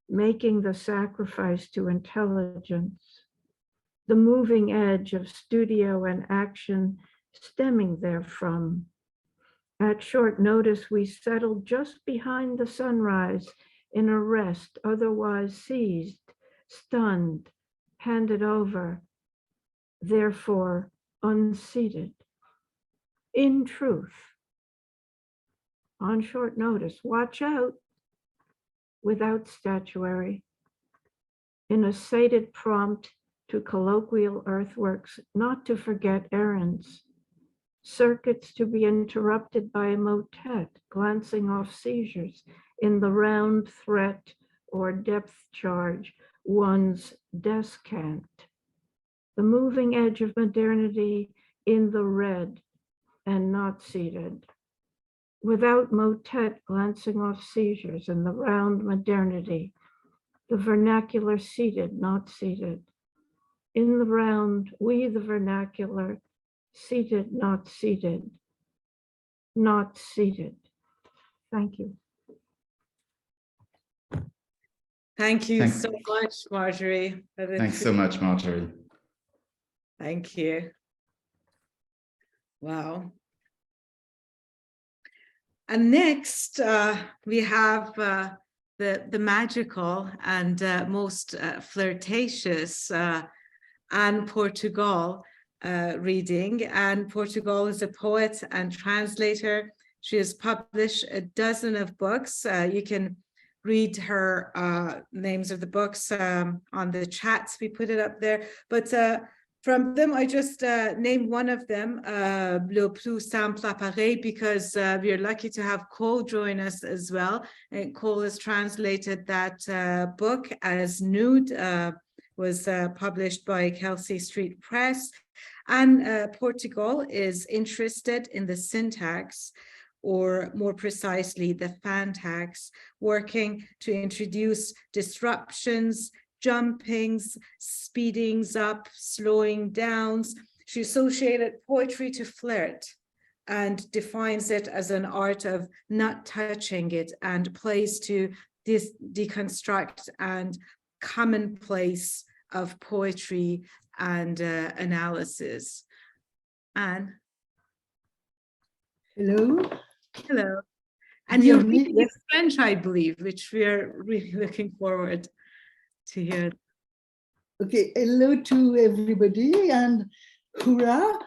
making the sacrifice to intelligence. The moving edge of studio and action stemming therefrom. At short notice, we settled just behind the sunrise in a rest, otherwise seized, stunned, handed over, therefore unseated. In truth, on short notice, watch out, without statuary, in a sated prompt to colloquial earthworks, not to forget errands, circuits to be interrupted by a motet, glancing off seizures in the round threat or depth charge, one's descant. The moving edge of modernity in the red and not seated. without motet glancing off seizures in the round modernity, the vernacular seated, not seated. In the round, we the vernacular, seated, not seated, not seated. Thank you. Thank you Thanks. so much, Marjorie. Thanks so much, Marjorie. Thank you. Wow. And next, we have the magical and most flirtatious Anne Portugal reading. Anne Portugal is a poet and translator. She has published a dozen of books. You can read her names of the books on the chats. We put it up there. But from them, I just named one of them, Le Plus Simple Appareil, because we are lucky to have Cole join us as well. And Cole has translated that book as Nude, was published by Kelsey Street Press. And Portugal is interested in the syntax, or more precisely, the fantax, working to introduce disruptions, jumpings, speedings up, slowing downs. She associated poetry to flirt and defines it as an art of not touching it, and plays to deconstruct and commonplace of poetry and analysis. Anne. Hello. Hello. And you're reading in French, I believe, which we are really looking forward to hear. Okay, hello to everybody, and hurrah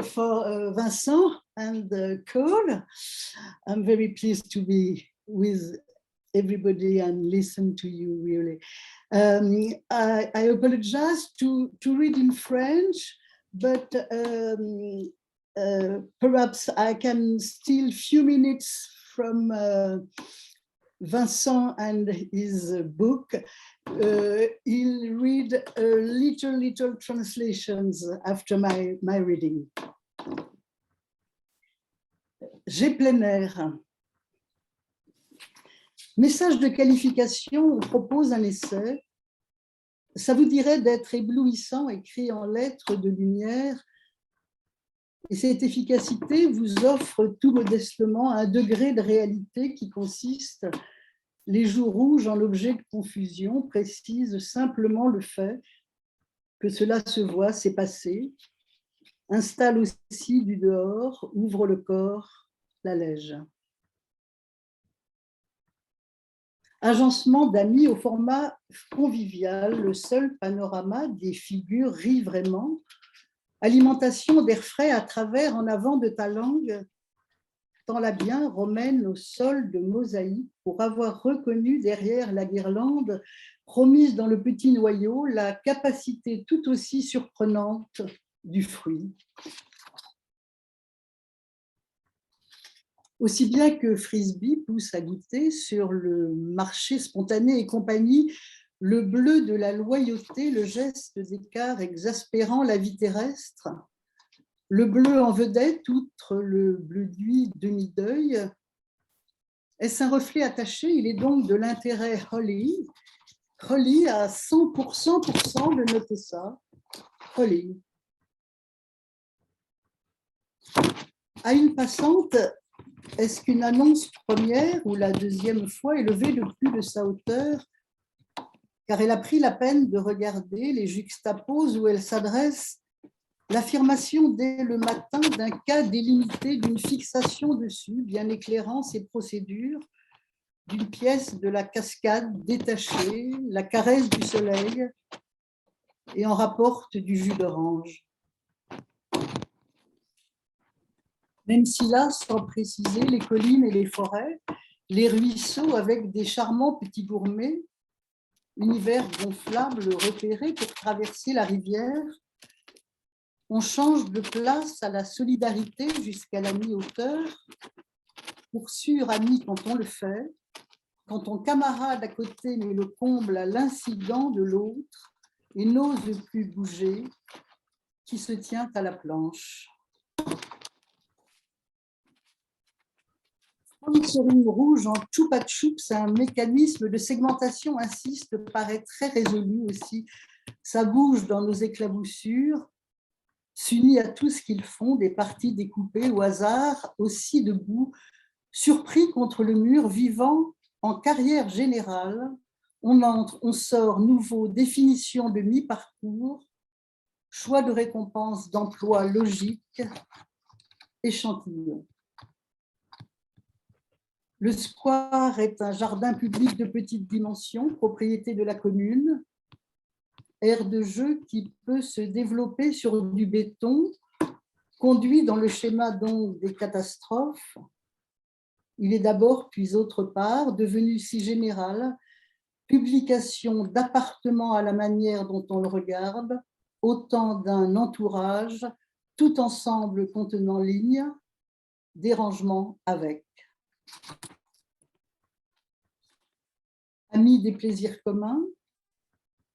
for Vincent and Cole. I'm very pleased to be with everybody and listen to you, really. I apologize to read in French, but perhaps I can steal a few minutes from Vincent and his book. He'll read little translations after my reading. J'ai plein air. Message de qualification, on propose un essai. Ça vous dirait d'être éblouissant, écrit en lettres de lumière. Et cette efficacité vous offre tout modestement un degré de réalité qui consiste, les joues rouges en objet de confusion, précise simplement le fait que cela se voit, c'est passé, installe aussi du dehors, ouvre le corps, l'allège. Agencement d'amis au format convivial, le seul panorama des figures rit vraiment. Alimentation d'air frais à travers, en avant de ta langue, tends-la bien, romaine au sol de mosaïque, pour avoir reconnu derrière la guirlande, promise dans le petit noyau, la capacité tout aussi surprenante du fruit. Aussi bien que Frisbee pousse à goûter sur le marché spontané et compagnie, le bleu de la loyauté, le geste d'écart exaspérant la vie terrestre, le bleu en vedette, outre le bleu d'huile demi-deuil. Est-ce un reflet attaché? Il est donc de l'intérêt Holly. Holly à 100% de noter ça. Holly. À une passante, est-ce qu'une annonce première ou la deuxième fois est levée de plus de sa hauteur, car elle a pris la peine de regarder les juxtaposes où elle s'adresse, l'affirmation dès le matin d'un cas délimité d'une fixation dessus, bien éclairant ses procédures, d'une pièce de la cascade détachée, la caresse du soleil, et en rapporte du jus d'orange. Même si là, sans préciser, les collines et les forêts, les ruisseaux avec des charmants petits gourmets, univers gonflable repéré pour traverser la rivière, on change de place à la solidarité jusqu'à la mi-hauteur, pour sûr ami quand on le fait, quand ton camarade à côté met le comble à l'incident de l'autre et n'ose plus bouger, qui se tient à la planche. Une seringue rouge en choupa choups, un mécanisme de segmentation, insiste, paraît très résolu aussi. Ça bouge dans nos éclaboussures, s'unit à tout ce qu'ils font, des parties découpées au hasard, aussi debout, surpris contre le mur, vivant en carrière générale. On entre, on sort, nouveau, définition de mi-parcours, choix de récompense d'emploi logique, échantillon. Le square est un jardin public de petite dimension, propriété de la commune, aire de jeu qui peut se développer sur du béton, conduit dans le schéma donc des catastrophes. Il est d'abord, puis autre part, devenu si général, publication d'appartements à la manière dont on le regarde, autant d'un entourage, tout ensemble contenant ligne, dérangement avec. Ami des plaisirs communs,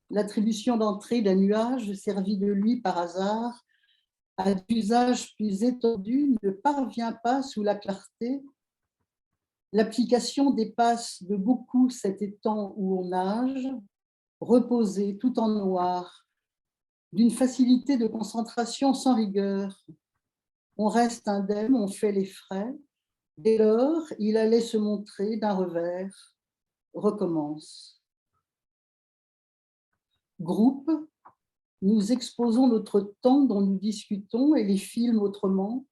l'attribution d'entrée d'un nuage servi de lui par hasard à d'usage plus étendu ne parvient pas sous la clarté. L'application dépasse de beaucoup cet étang où on nage, reposé tout en noir, d'une facilité de concentration sans rigueur. On reste indemne, on fait les frais. Dès lors, il allait se montrer d'un revers. Recommence. Groupe, nous exposons notre temps dont nous discutons et les films autrement.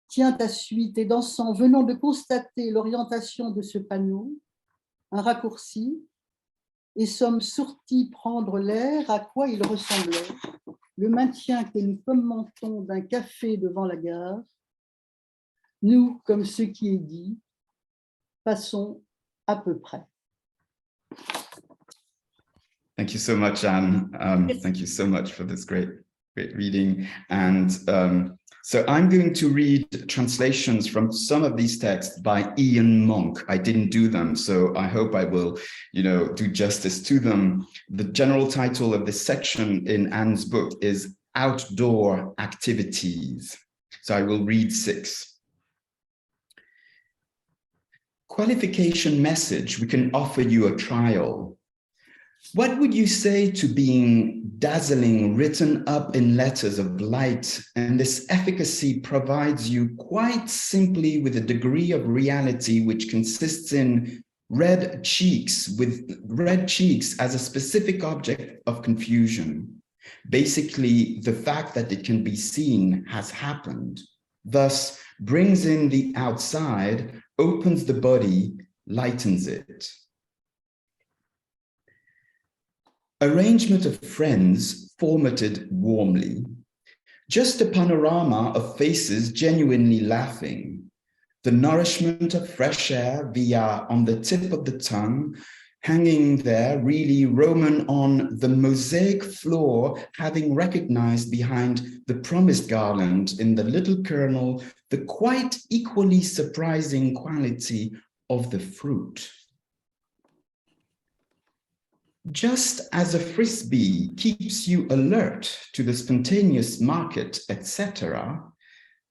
Tient à suite et dansant, venons de constater l'orientation de ce panneau, un raccourci, et sommes sortis prendre l'air à quoi il ressemblait, le maintien que nous commentons d'un café devant la gare. Nous, comme ce qui est dit, passons à peu près. Thank you so much, Anne. Thank you so much for this great reading. And so I'm going to read translations from some of these texts by Erín Moure. I didn't do them, so I hope I will, do justice to them. The general title of this section in Anne's book is Outdoor Activities. So I will read 6. Qualification message, we can offer you a trial. What would you say to being dazzling, written up in letters of light, and this efficacy provides you quite simply with a degree of reality which consists in red cheeks, with red cheeks as a specific object of confusion. Basically, the fact that it can be seen has happened, thus brings in the outside, opens the body, lightens it. Arrangement of friends formatted warmly. Just a panorama of faces genuinely laughing. The nourishment of fresh air via on the tip of the tongue, hanging there really Roman on the mosaic floor, having recognized behind the promised garland in the little kernel, the quite equally surprising quality of the fruit. Just as a frisbee keeps you alert to the spontaneous market, etc.,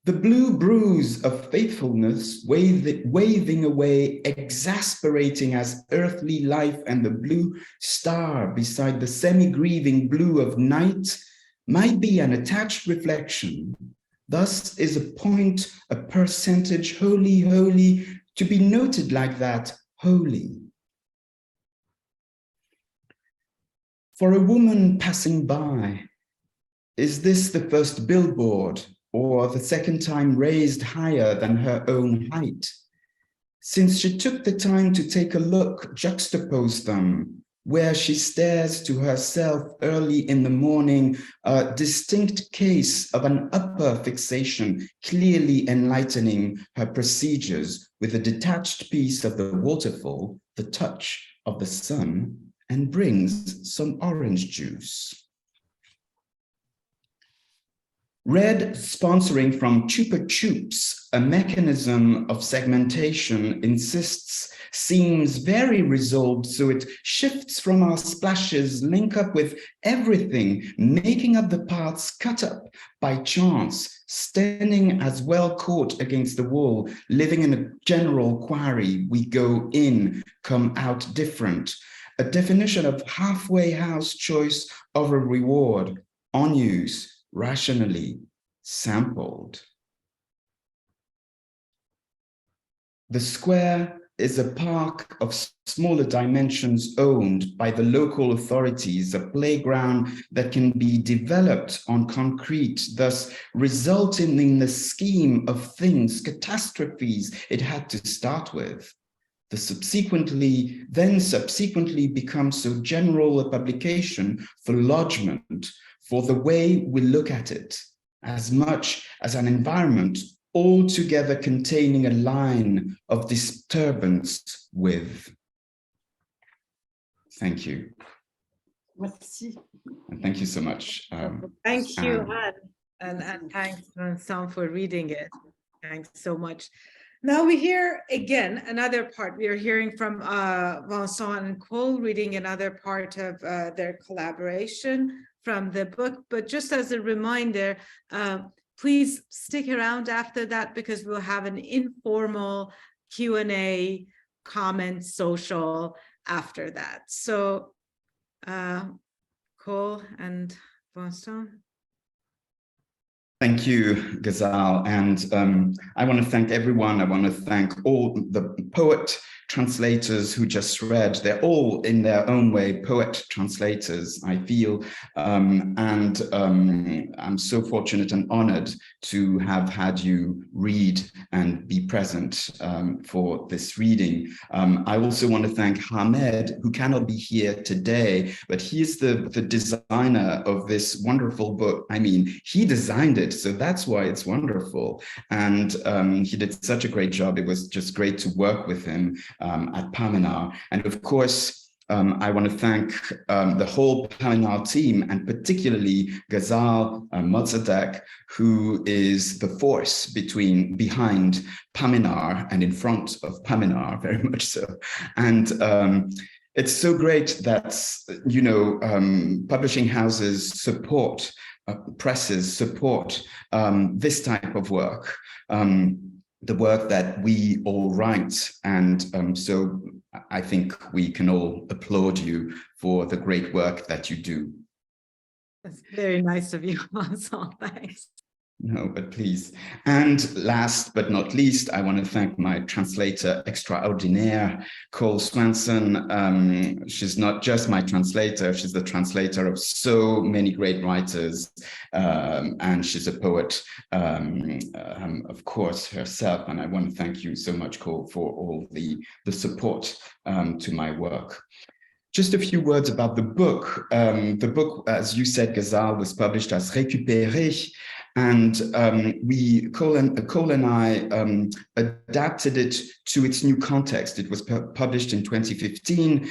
the blue bruise of faithfulness waving away, exasperating as earthly life and the blue star beside the semi-grieving blue of night might be an attached reflection. Thus is a point, a percentage, holy, holy, to be noted like that, holy. For a woman passing by, is this the first billboard or the second time raised higher than her own height? Since she took the time to take a look, juxtapose them, where she stares to herself early in the morning, a distinct case of an upper fixation, clearly enlightening her procedures with a detached piece of the waterfall, the touch of the sun, and brings some orange juice. Red sponsoring from Chupa Chups, a mechanism of segmentation, insists seems very resolved, so it shifts from our splashes, link up with everything, making up the parts cut up by chance, standing as well caught against the wall, living in a general quarry. We go in, come out different. A definition of halfway house choice of a reward, on use, rationally, sampled. The square is a park of smaller dimensions owned by the local authorities, a playground that can be developed on concrete, thus resulting in the scheme of things, catastrophes it had to start with. The subsequently becomes so general a publication for lodgment, for the way we look at it, as much as an environment altogether containing a line of disturbance with. Thank you. Merci. And thank you so much. Thank you, Anne. and thanks, Vincent, for reading it. Thanks so much. Now we hear again another part. We are hearing from Vincent and Cole reading another part of their collaboration from the book. But just as a reminder, please stick around after that because we'll have an informal Q&A, comment, social after that. So Cole and Vincent. Thank you, Ghazal. And I want to thank everyone. I want to thank all the poet translators who just read. They're all in their own way poet translators, I feel. And I'm so fortunate and honored to have had you read and be present for this reading. I also want to thank Hamed, who cannot be here today, but he is the designer of this wonderful book. I mean, he designed it, so that's why it's wonderful. And he did such a great job. It was just great to work with him at Paminar. And of course, I want to thank the whole Paminar team, and particularly Ghazal Mozadek, who is the force behind Paminar and in front of Paminar, very much so. And it's so great that, you know, publishing houses support, presses support this type of work. The work that we all write. And so I think we can all applaud you for the great work that you do. That's very nice of you, Vincent. Thanks. No, but please. And last but not least, I want to thank my translator extraordinaire, Cole Swensen. She's not just my translator, she's the translator of so many great writers. And she's a poet, of course, herself. And I want to thank you so much, Cole, for all the support to my work. Just a few words about the book. The book, as you said, Ghazal, was published as Récupéré. And Cole and I adapted it to its new context. It was published in 2015,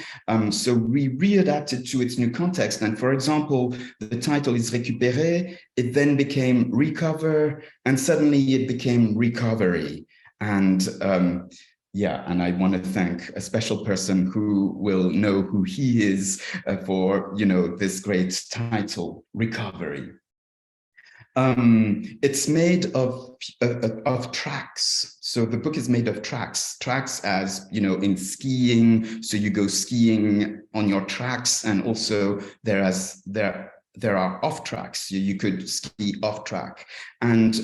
so we readapted to its new context. And for example, the title is Récupérer, it then became Recover, and suddenly it became Recovery. And yeah, and I want to thank a special person who will know who he is for, you know, this great title, Recovery. It's made of tracks. So the book is made of tracks as, you know, in skiing. So you go skiing on your tracks, and also there are off tracks. You could ski off track. And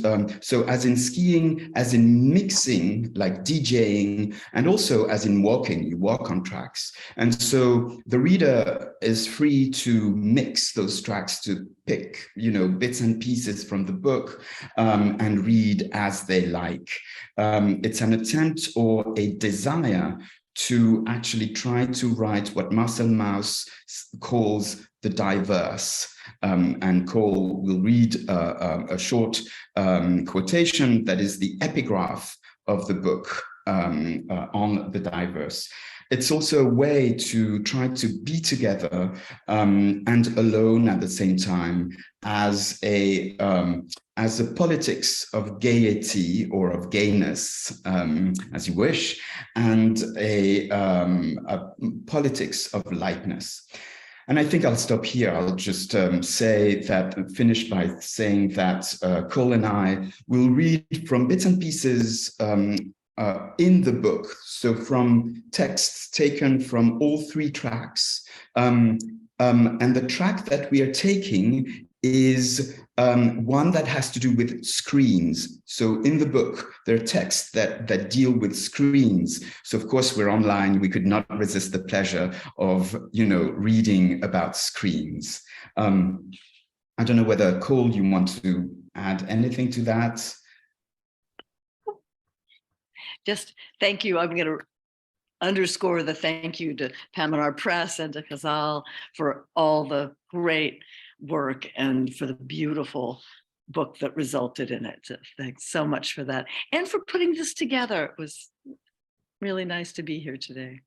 so as in skiing, as in mixing, like DJing, and also as in walking, you walk on tracks. And so the reader is free to mix those tracks, to pick, you know, bits and pieces from the book and read as they like. It's an attempt or a desire to actually try to write what Marcel Mauss calls the diverse. And Cole will read a short quotation that is the epigraph of the book on the diverse. it's also a way to try to be together and alone at the same time as a politics of gaiety or of gayness, as you wish, and a politics of lightness. And I think I'll stop here. I'll just finish by saying that Cole and I will read from bits and pieces in the book. So from texts taken from all 3 tracks. And the track that we are taking is one that has to do with screens. So in the book, there are texts that deal with screens. So of course, we're online. We could not resist the pleasure of, reading about screens. I don't know whether, Cole, you want to add anything to that? Just thank you. I'm going to underscore the thank you to Pamela Press and to Khazal for all the great work and for the beautiful book that resulted in it. So thanks so much for that. And for putting this together. It was really nice to be here today.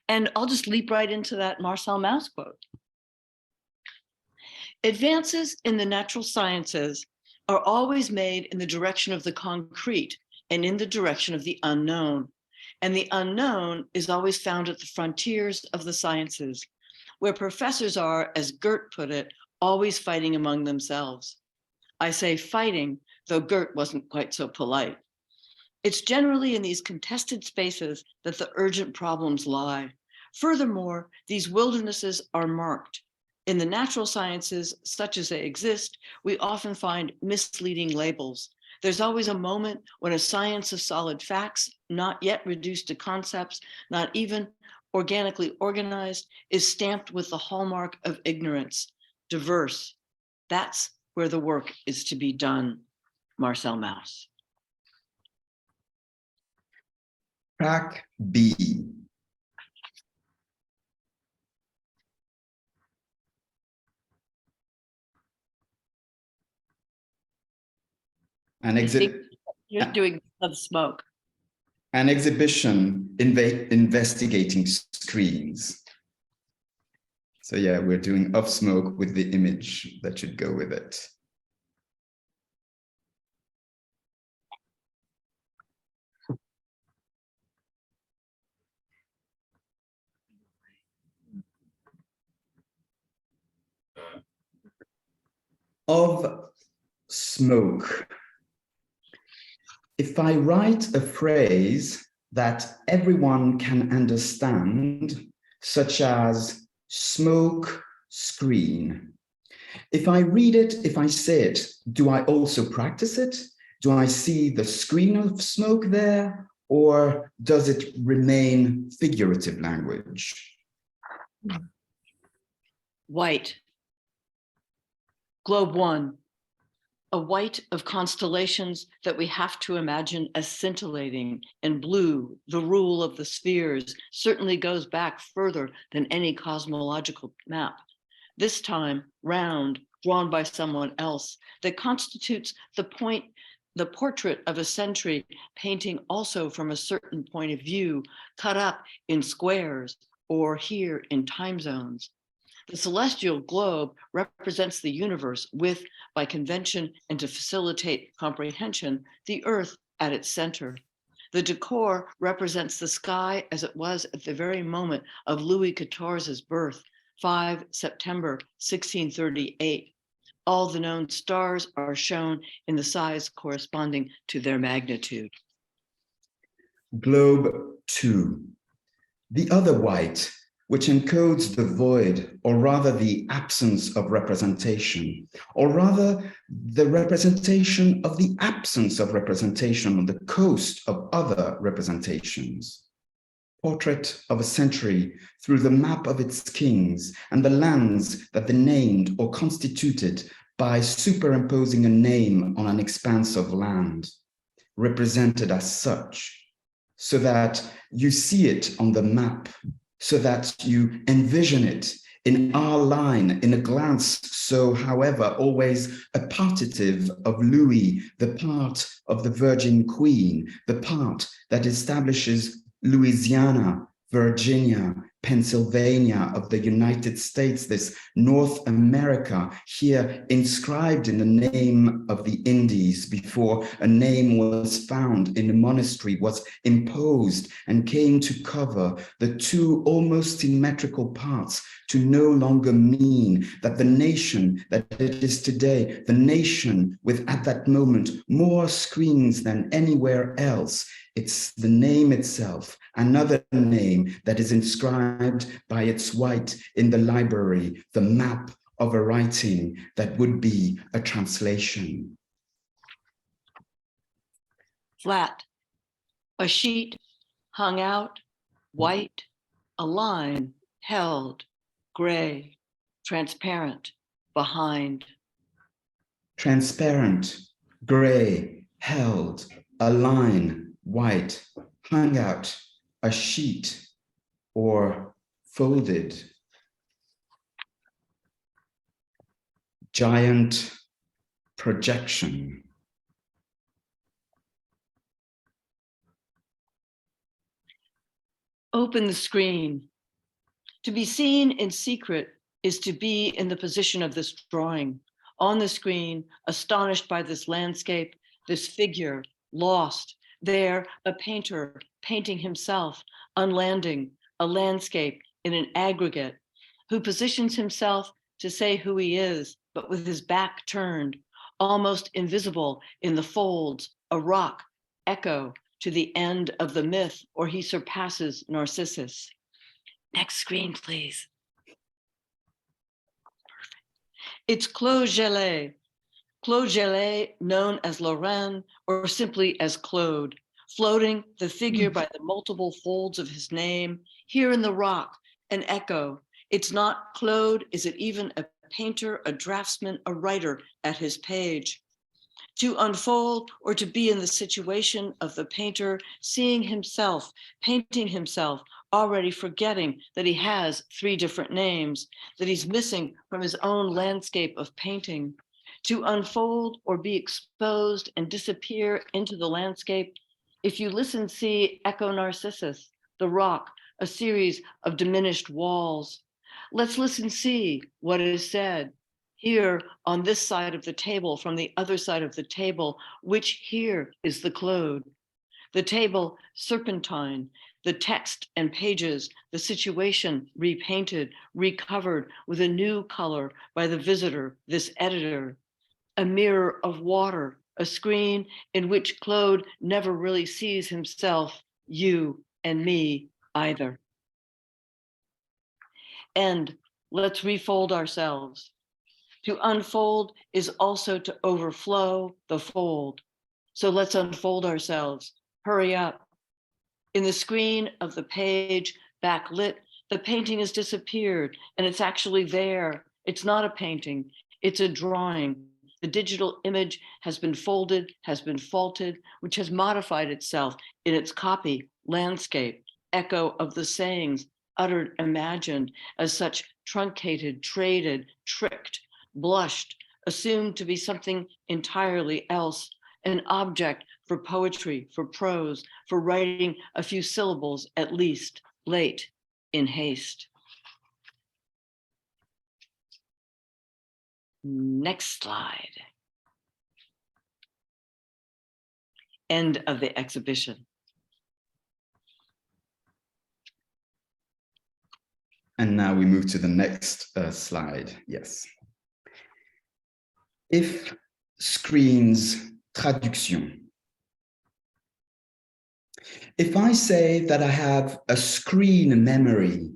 And I'll just leap right into that Marcel Mauss quote. Advances in the natural sciences are always made in the direction of the concrete and in the direction of the unknown. And the unknown is always found at the frontiers of the sciences, where professors are, as Gert put it, always fighting among themselves. I say fighting, though Gert wasn't quite so polite. It's generally in these contested spaces that the urgent problems lie. Furthermore, these wildernesses are marked. In the natural sciences, such as they exist, we often find misleading labels. There's always a moment when a science of solid facts, not yet reduced to concepts, not even organically organized, is stamped with the hallmark of ignorance, diverse. That's where the work is to be done. Marcel Mauss. Track B. You're doing the smoke. An exhibition investigating screens. So yeah, we're doing Of Smoke with the image that should go with it. Of Smoke. If I write a phrase that everyone can understand, such as smoke screen, if I read it, if I say it, do I also practice it? Do I see the screen of smoke there, or does it remain figurative language? White. Globe 1. A white of constellations that we have to imagine as scintillating, and blue, the rule of the spheres, certainly goes back further than any cosmological map. This time, round, drawn by someone else, that constitutes the portrait of a century, painting also from a certain point of view, cut up in squares, or here in time zones. The celestial globe represents the universe with, by convention and to facilitate comprehension, the earth at its center. The decor represents the sky as it was at the very moment of Louis XIV's birth, 5 September 1638. All the known stars are shown in the size corresponding to their magnitude. Globe 2. The other white, which encodes the void, or rather the absence of representation, or rather the representation of the absence of representation on the coast of other representations. Portrait of a century through the map of its kings and the lands that they named or constituted by superimposing a name on an expanse of land, represented as such, so that you see it on the map, so that you envision it in our line, in a glance, so however, always a partitive of Louis, the part of the Virgin Queen, the part that establishes Louisiana Virginia, Pennsylvania of the United States, this North America, here inscribed in the name of the Indies before a name was found in the monastery, was imposed and came to cover the two almost symmetrical parts, to no longer mean that the nation that it is today, the nation with at that moment more screens than anywhere else. It's the name itself, another name that is inscribed by its white in the library, the map of a writing that would be a translation. Flat, a sheet hung out, white, a line held, gray, transparent, behind. Transparent, gray, held, a line, white, hung out, a sheet, or folded. Giant projection. Open the screen. To be seen in secret is to be in the position of this drawing. On the screen, astonished by this landscape, this figure, lost. There, a painter painting himself, unlanding, a landscape in an aggregate, who positions himself to say who he is, but with his back turned, almost invisible in the folds, a rock, echo to the end of the myth, or he surpasses Narcissus. Next screen, please. Perfect. It's Claude Gelée. Claude Gelée, known as Lorraine, or simply as Claude, floating the figure by the multiple folds of his name, here in the rock, an echo. It's not Claude, is it even a painter, a draftsman, a writer at his page? To unfold or to be in the situation of the painter, seeing himself, painting himself, already forgetting that he has three different names, that he's missing from his own landscape of painting. To unfold or be exposed and disappear into the landscape. If you listen, see Echo Narcissus, the rock, a series of diminished walls. Let's listen, see what is said. Here on this side of the table, from the other side of the table, which here is the Claude. The table, serpentine, the text and pages, the situation repainted, recovered with a new color by the visitor, this editor. A mirror of water, a screen in which Claude never really sees himself, you and me either. And let's refold ourselves. To unfold is also to overflow the fold. So let's unfold ourselves. Hurry up. In the screen of the page, backlit, the painting has disappeared and it's actually there. It's not a painting, it's a drawing. The digital image has been folded, has been faulted, which has modified itself in its copy, landscape, echo of the sayings, uttered, imagined as such truncated, traded, tricked, blushed, assumed to be something entirely else, an object for poetry, for prose, for writing a few syllables at least, late, in haste. Next slide. End of the exhibition. And now we move to the next slide. Yes. If screens traduction. If I say that I have a screen memory,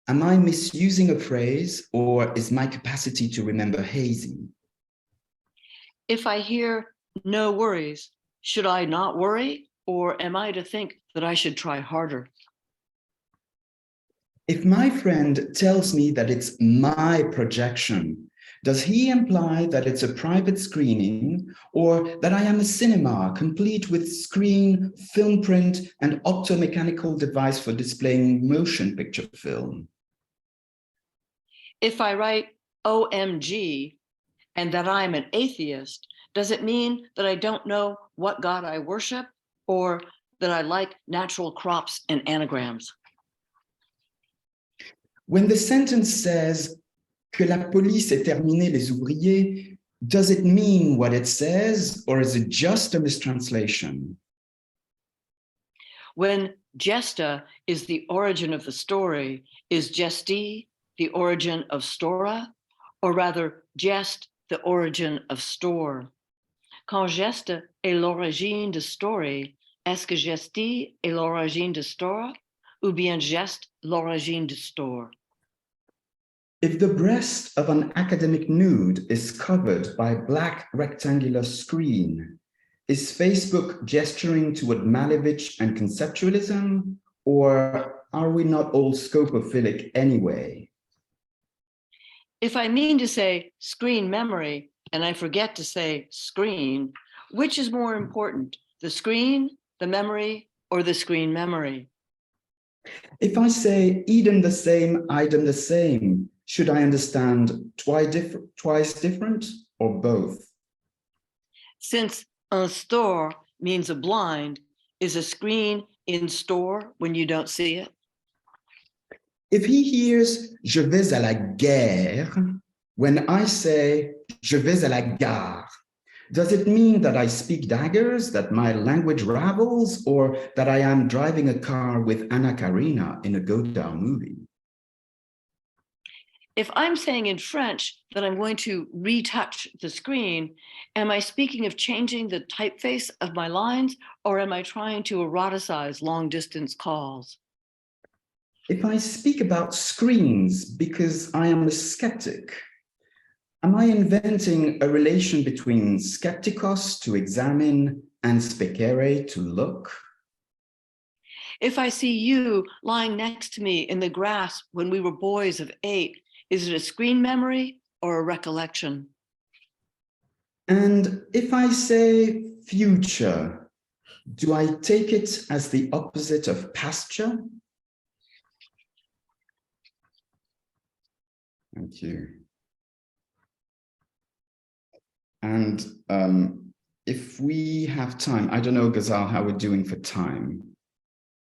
am I misusing a phrase or is my capacity to remember hazy? If I hear no worries, should I not worry, or am I to think that I should try harder? If my friend tells me that it's my projection, does he imply that it's a private screening or that I am a cinema complete with screen, film print, and optomechanical device for displaying motion picture film? If I write OMG and that I'm an atheist, does it mean that I don't know what God I worship or that I like natural crops and anagrams? When the sentence says que la police ait terminé les ouvriers, does it mean what it says, or is it just a mistranslation? When gesta is the origin of the story, is gesti the origin of stora, or rather gest the origin of store? Quand geste est l'origine de story, est-ce que gesti est l'origine de store, ou bien geste l'origine de store? If the breast of an academic nude is covered by a black rectangular screen, is Facebook gesturing toward Malevich and conceptualism, or are we not all scopophilic anyway? If I mean to say screen memory and I forget to say screen, which is more important, the screen, the memory, or the screen memory? If I say Eden the same, item the same, should I understand twice different or both? Since un store means a blind, is a screen in store when you don't see it? If he hears je vais à la guerre, when I say je vais à la gare, does it mean that I speak daggers, that my language ravels, or that I am driving a car with Anna Karina in a Godard movie? If I'm saying in French that I'm going to retouch the screen, am I speaking of changing the typeface of my lines, or am I trying to eroticize long distance calls? If I speak about screens because I am a skeptic, am I inventing a relation between skeptikos, to examine, and specere, to look? If I see you lying next to me in the grass when we were boys of 8, is it a screen memory or a recollection? And if I say future, do I take it as the opposite of pasture? Thank you. And if we have time, I don't know, Ghazal, how we're doing for time.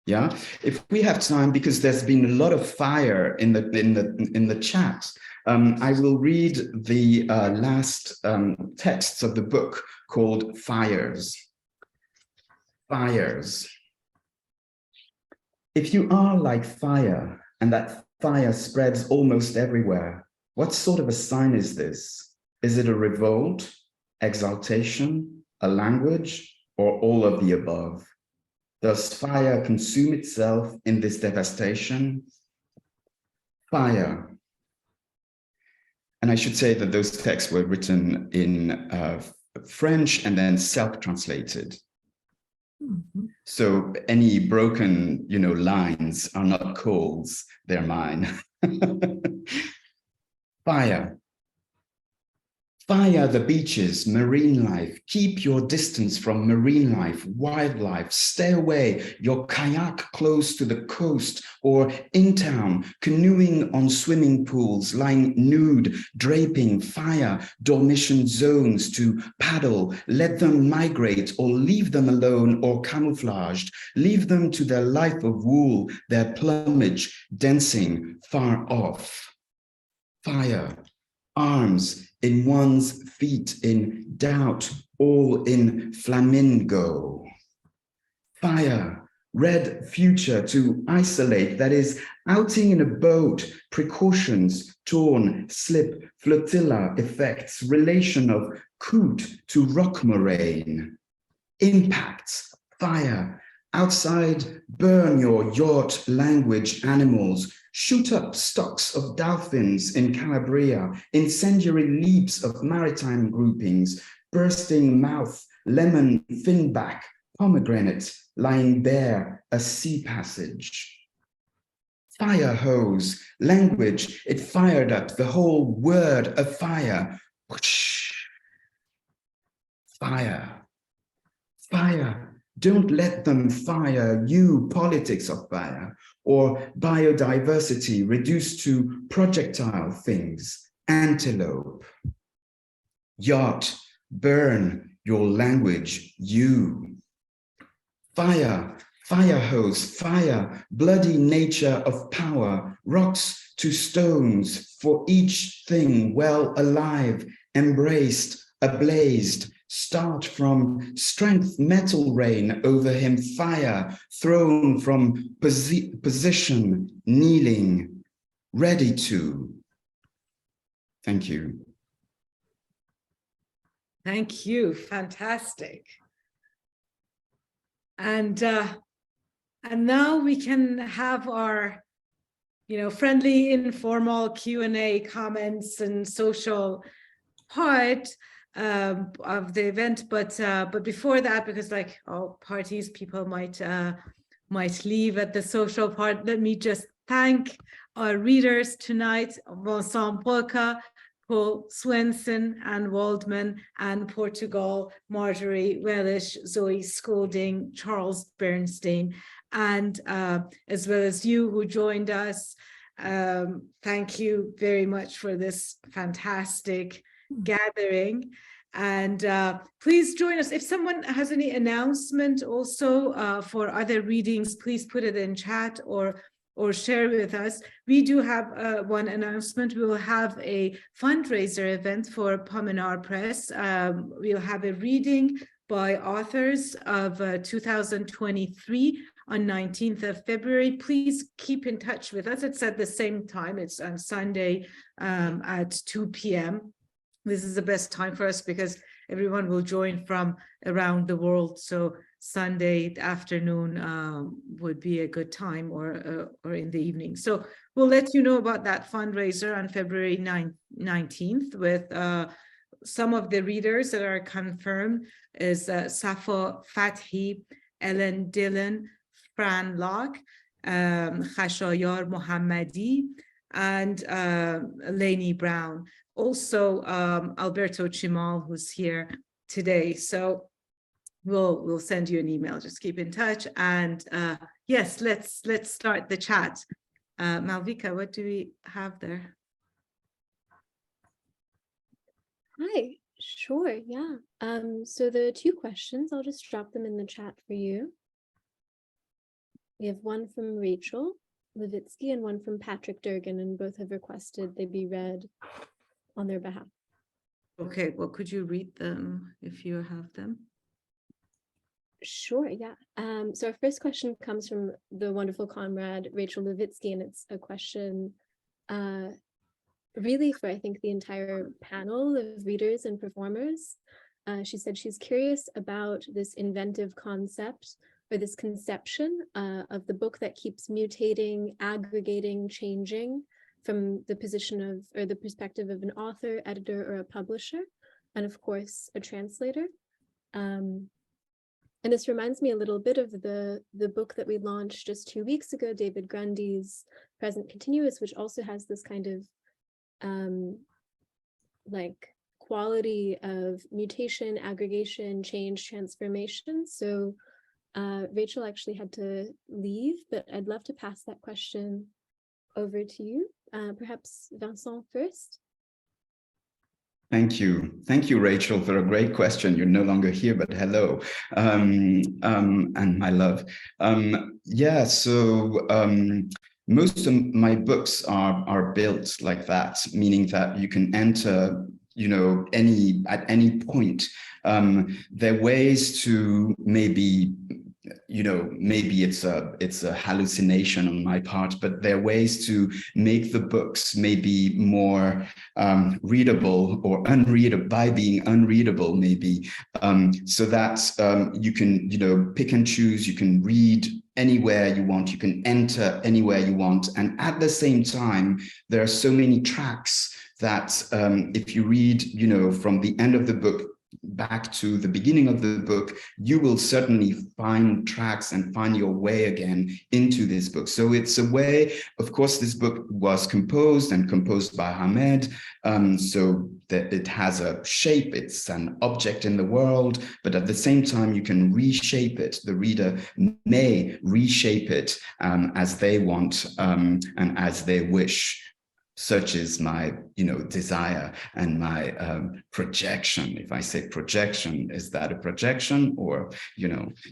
Yeah, if we have time, because there's been a lot of fire in the chat, I will read the last texts of the book called Fires. Fires. If you are like fire, and that fire spreads almost everywhere, what sort of a sign is this? Is it a revolt, exaltation, a language, or all of the above? Does fire consume itself in this devastation? Fire. And I should say that those texts were written in French and then self-translated. Mm-hmm. So any broken, lines are not calls, they're mine. Fire. Fire the beaches, marine life. Keep your distance from marine life, wildlife. Stay away, your kayak close to the coast or in town, canoeing on swimming pools, lying nude, draping. Fire, Dormition zones to paddle. Let them migrate or leave them alone or camouflaged. Leave them to their life of wool, their plumage dancing far off. Fire, arms in one's feet in doubt, all in flamingo. Fire, red future to isolate, that is outing in a boat, precautions, torn, slip, flotilla effects, relation of coot to rock moraine. Impacts, fire, outside, burn your yacht language animals, shoot up stocks of dolphins in Calabria, incendiary leaps of maritime groupings, bursting mouth, lemon finback, pomegranate, lying bare, a sea passage. Fire hose, language, it fired up the whole word of fire. Fire, fire. Don't let them fire you, politics of fire, or biodiversity reduced to projectile things, antelope. Yacht, burn your language, you. Fire, Fire hose, fire, bloody nature of power, rocks to stones, for each thing well alive, embraced, ablazed, start from strength metal rain over him, fire thrown from position, kneeling, ready to. Thank you. Thank you, fantastic. And now we can have our, friendly, informal Q&A comments and social part of the event. But before that, because like all parties, people might leave at the social part. Let me just thank our readers tonight: Vincent Broqua, Paul Swensen and Waldman, and Portugal, Marjorie Welish, Zoë Skoulding, Charles Bernstein, and as well as you who joined us. Thank you very much for this fantastic gathering. And please join us. If someone has any announcement also for other readings, please put it in chat or share with us. We do have one announcement. We will have a fundraiser event for Pominar Press. We'll have a reading by authors of 2023 on 19th of February. Please keep in touch with us. It's at the same time. It's on Sunday at 2 p.m. This is the best time for us because everyone will join from around the world. So Sunday afternoon would be a good time, or in the evening. So we'll let you know about that fundraiser on February 19th with some of the readers that are confirmed is Safo Fathi, Ellen Dillon, Fran Locke, Khashayar Mohammadi, and Lainey Brown. Also Alberto Chimal, who's here today. So we'll send you an email. Just keep in touch. And yes, let's start the chat. Malvika, what do we have there? Hi, sure, yeah. So the two questions, I'll just drop them in the chat for you. We have one from Rachel Levitsky and one from Patrick Durgan, and both have requested they be read on their behalf. Okay, well, could you read them if you have them? Sure, yeah. So our first question comes from the wonderful comrade Rachel Levitsky, and it's a question really for, I think, the entire panel of readers and performers. She said she's curious about this inventive concept, or this conception of the book that keeps mutating, aggregating, changing from the position of, or the perspective of, an author, editor, or a publisher, and of course, a translator. And this reminds me a little bit of the book that we launched just 2 weeks ago, David Grundy's Present Continuous, which also has this kind of like quality of mutation, aggregation, change, transformation. So Rachel actually had to leave, but I'd love to pass that question over to you. Perhaps Vincent first. Thank you. Thank you, Rachel, for a great question. You're no longer here, but hello. And my love. Yeah, so most of my books are built like that, meaning that you can enter, at any point. There are ways to maybe, maybe it's a hallucination on my part, but there are ways to make the books maybe more readable or unreadable, by being unreadable maybe, so that you can, pick and choose, you can read anywhere you want, you can enter anywhere you want. And at the same time, there are so many tracks that if you read, from the end of the book back to the beginning of the book, you will certainly find tracks and find your way again into this book. So it's a way, of course, this book was composed by Hamed, so that it has a shape, it's an object in the world, but at the same time, you can reshape it. The reader may reshape it as they want and as they wish. such is my, desire and my projection. If I say projection, is that a projection or,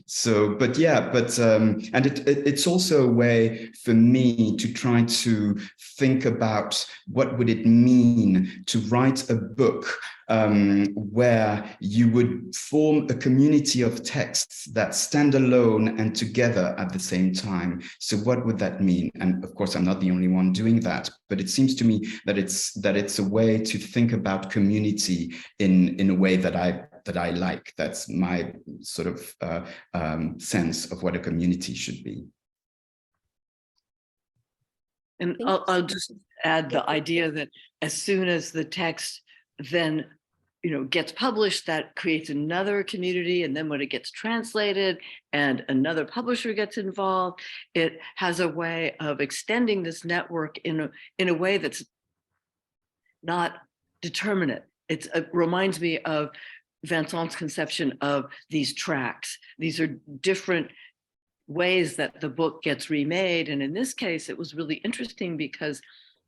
so, but yeah, and it's also a way for me to try to think about what would it mean to write a book where you would form a community of texts that stand alone and together at the same time. So what would that mean? And of course, I'm not the only one doing that, but it seems to me that it's a way to think about community in a way that I like. That's my sort of sense of what a community should be. And I'll just add the idea that as soon as the text then gets published, that creates another community. And then when it gets translated and another publisher gets involved, it has a way of extending this network in a way that's not determinate. It reminds me of Vincent's conception of these tracks. These are different ways that the book gets remade. And in this case, it was really interesting because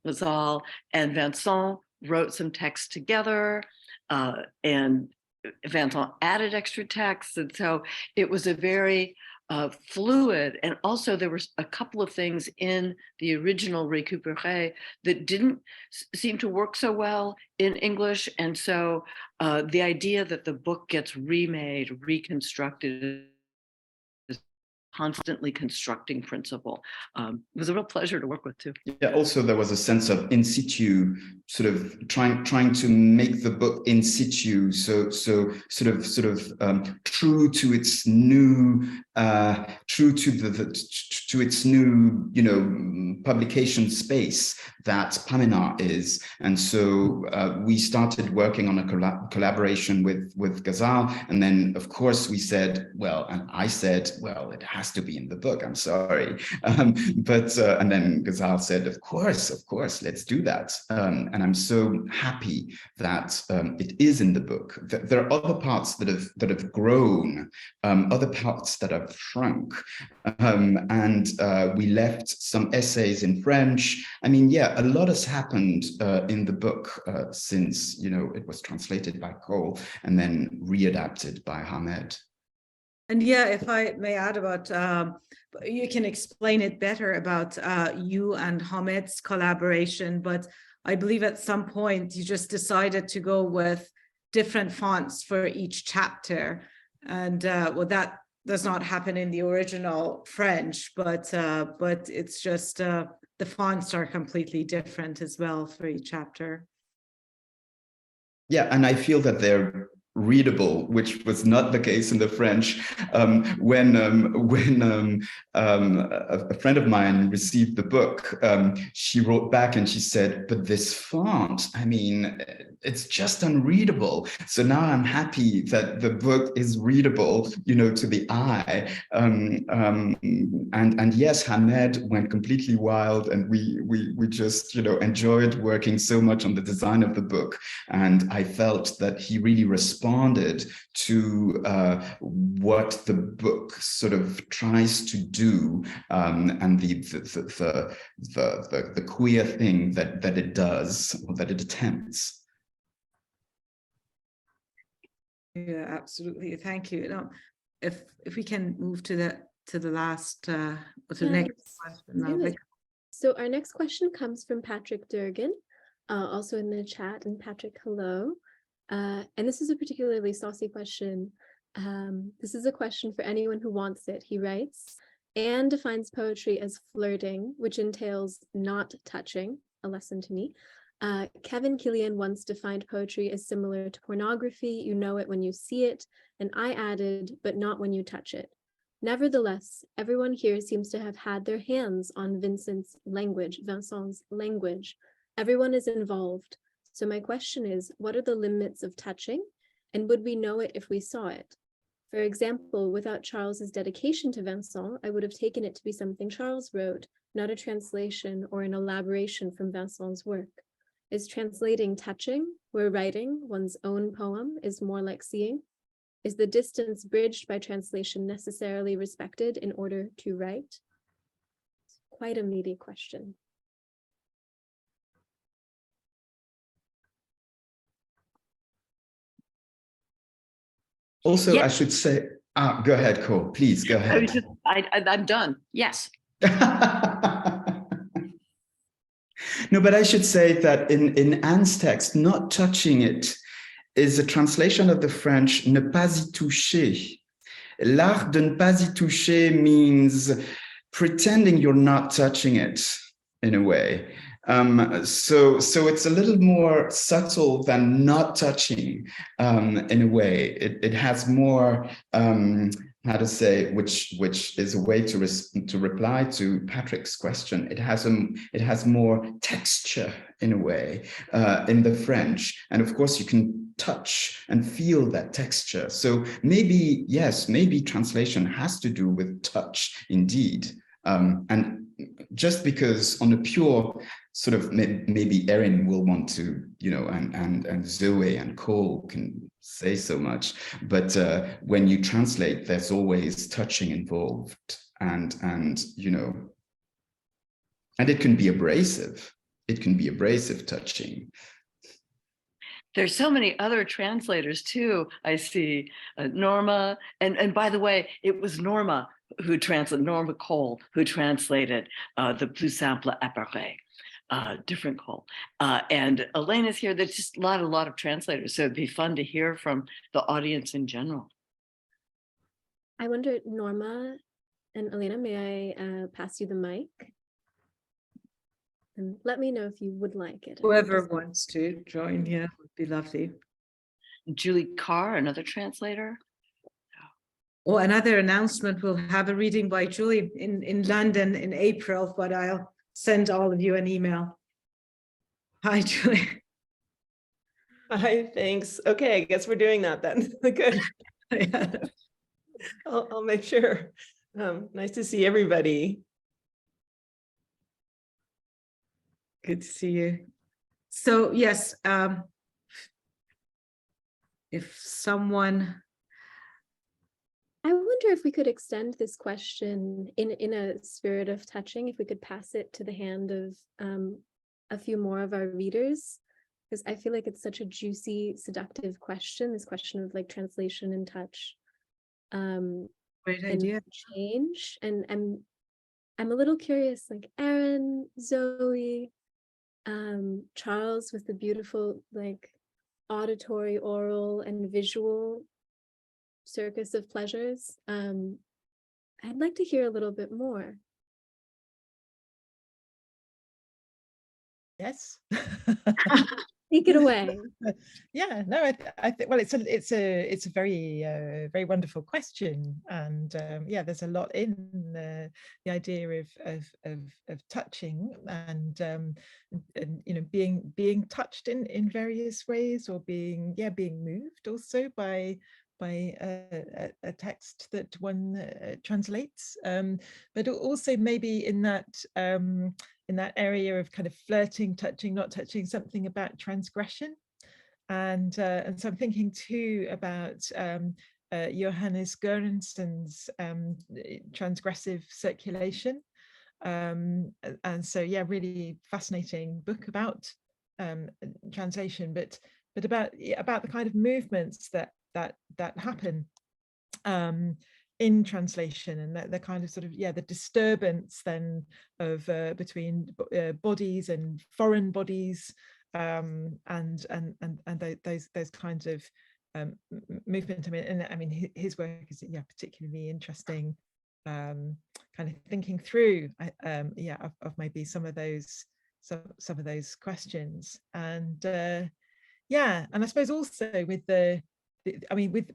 Ghazal and Vincent wrote some text together, and Vincent added extra text. And so it was a very fluid, and also there were a couple of things in the original Récupéré that didn't seem to work so well in English. And so the idea that the book gets remade, reconstructed, constantly constructing principle. It was a real pleasure to work with too. Yeah, also there was a sense of in situ, sort of trying to make the book in situ, so sort of true to its new, true to its new, publication space that Pamina is. And so we started working on a collaboration with Ghazal, and then of course we said, well, and I said, well, it has to be in the book, I'm sorry. But and then Ghazal said, of course, let's do that. And I'm so happy that it is in the book. There are other parts that have grown, other parts that have shrunk. And we left some essays in French. I mean, yeah, a lot has happened in the book since, it was translated by Cole and then readapted by Hamed. And yeah, if I may add about, you can explain it better about you and Hamed's collaboration, but I believe at some point you just decided to go with different fonts for each chapter. And well, that does not happen in the original French, but it's just the fonts are completely different as well for each chapter. Yeah, and I feel that they're readable, which was not the case in the French. When a friend of mine received the book, she wrote back and she said, but this font, I mean, it's just unreadable. So now I'm happy that the book is readable, to the eye. And yes, Hamed went completely wild, and we just, enjoyed working so much on the design of the book. And I felt that he really responded to what the book sort of tries to do, and the queer thing that it does, or that it attempts. Yeah, absolutely. Thank you. If we can move to the last to the next question. So our next question comes from Patrick Durgan, also in the chat. And Patrick, hello. And this is a particularly saucy question. This is a question for anyone who wants it. He writes, Anne defines poetry as flirting, which entails not touching, a lesson to me. Kevin Killian once defined poetry as similar to pornography. You know it when you see it. And I added, but not when you touch it. Nevertheless, everyone here seems to have had their hands on Vincent's language. Everyone is involved. So my question is, what are the limits of touching? And would we know it if we saw it? For example, without Charles's dedication to Vincent, I would have taken it to be something Charles wrote, not a translation or an elaboration from Vincent's work. Is translating touching, where writing one's own poem is more like seeing? Is the distance bridged by translation necessarily respected in order to write? Quite a meaty question. Also, Yeah. I should say, go ahead, Cole, please go ahead. I'm done. Yes. No, but I should say that in Anne's text, not touching it is a translation of the French ne pas y toucher. L'art de ne pas y toucher means pretending you're not touching it in a way. So it's a little more subtle than not touching in a way. It has more, how to say, which is a way to reply to Patrick's question. It has more texture in a way in the French, and of course you can touch and feel that texture. So maybe, yes, maybe translation has to do with touch indeed. And just because on a pure sort of, maybe Erín will want to, you know, and Zoe and Cole can say so much, but when you translate, there's always touching involved, and you know, and it can be abrasive. It can be abrasive touching. There's so many other translators too. I see Norma, and by the way, it was Norma Cole who translated the Plus Simple Appareil, different Cole. And Elaine is here. There's just a lot of translators. So it'd be fun to hear from the audience in general. I wonder, Norma and Elena, may I pass you the mic? And let me know if you would like it. Whoever wants to join here would be lovely. Julie Carr, another translator. Oh, another announcement, we'll have a reading by Julie in London in April, but I'll send all of you an email. Hi, Julie. Hi, thanks. Okay, I guess we're doing that then. Good. Yeah. I'll make sure. Nice to see everybody. Good to see you. So yes, if someone, I wonder if we could extend this question in a spirit of touching, if we could pass it to the hand of a few more of our readers, because I feel like it's such a juicy, seductive question, this question of like translation and touch. great And idea. change. And I'm a little curious, like Erín, Zoe, Charles with the beautiful like auditory, oral, and visual circus of pleasures. I'd like to hear a little bit more. Yes. Take it away. Yeah, no, I think, well, it's a very very wonderful question, and yeah, there's a lot in the idea of touching and you know, being touched in various ways, or being moved also by a text that one translates, but also maybe in that area of kind of flirting, touching, not touching, something about transgression. And so I'm thinking too about Johannes Göransson's transgressive circulation. And so, yeah, really fascinating book about translation, but about the kind of movements that happen in translation, and the kind of sort of, yeah, the disturbance then of between bodies and foreign bodies, and those kinds of movement. I mean, his work is, yeah, particularly interesting, kind of thinking through of maybe some of those questions. And yeah, and I suppose also with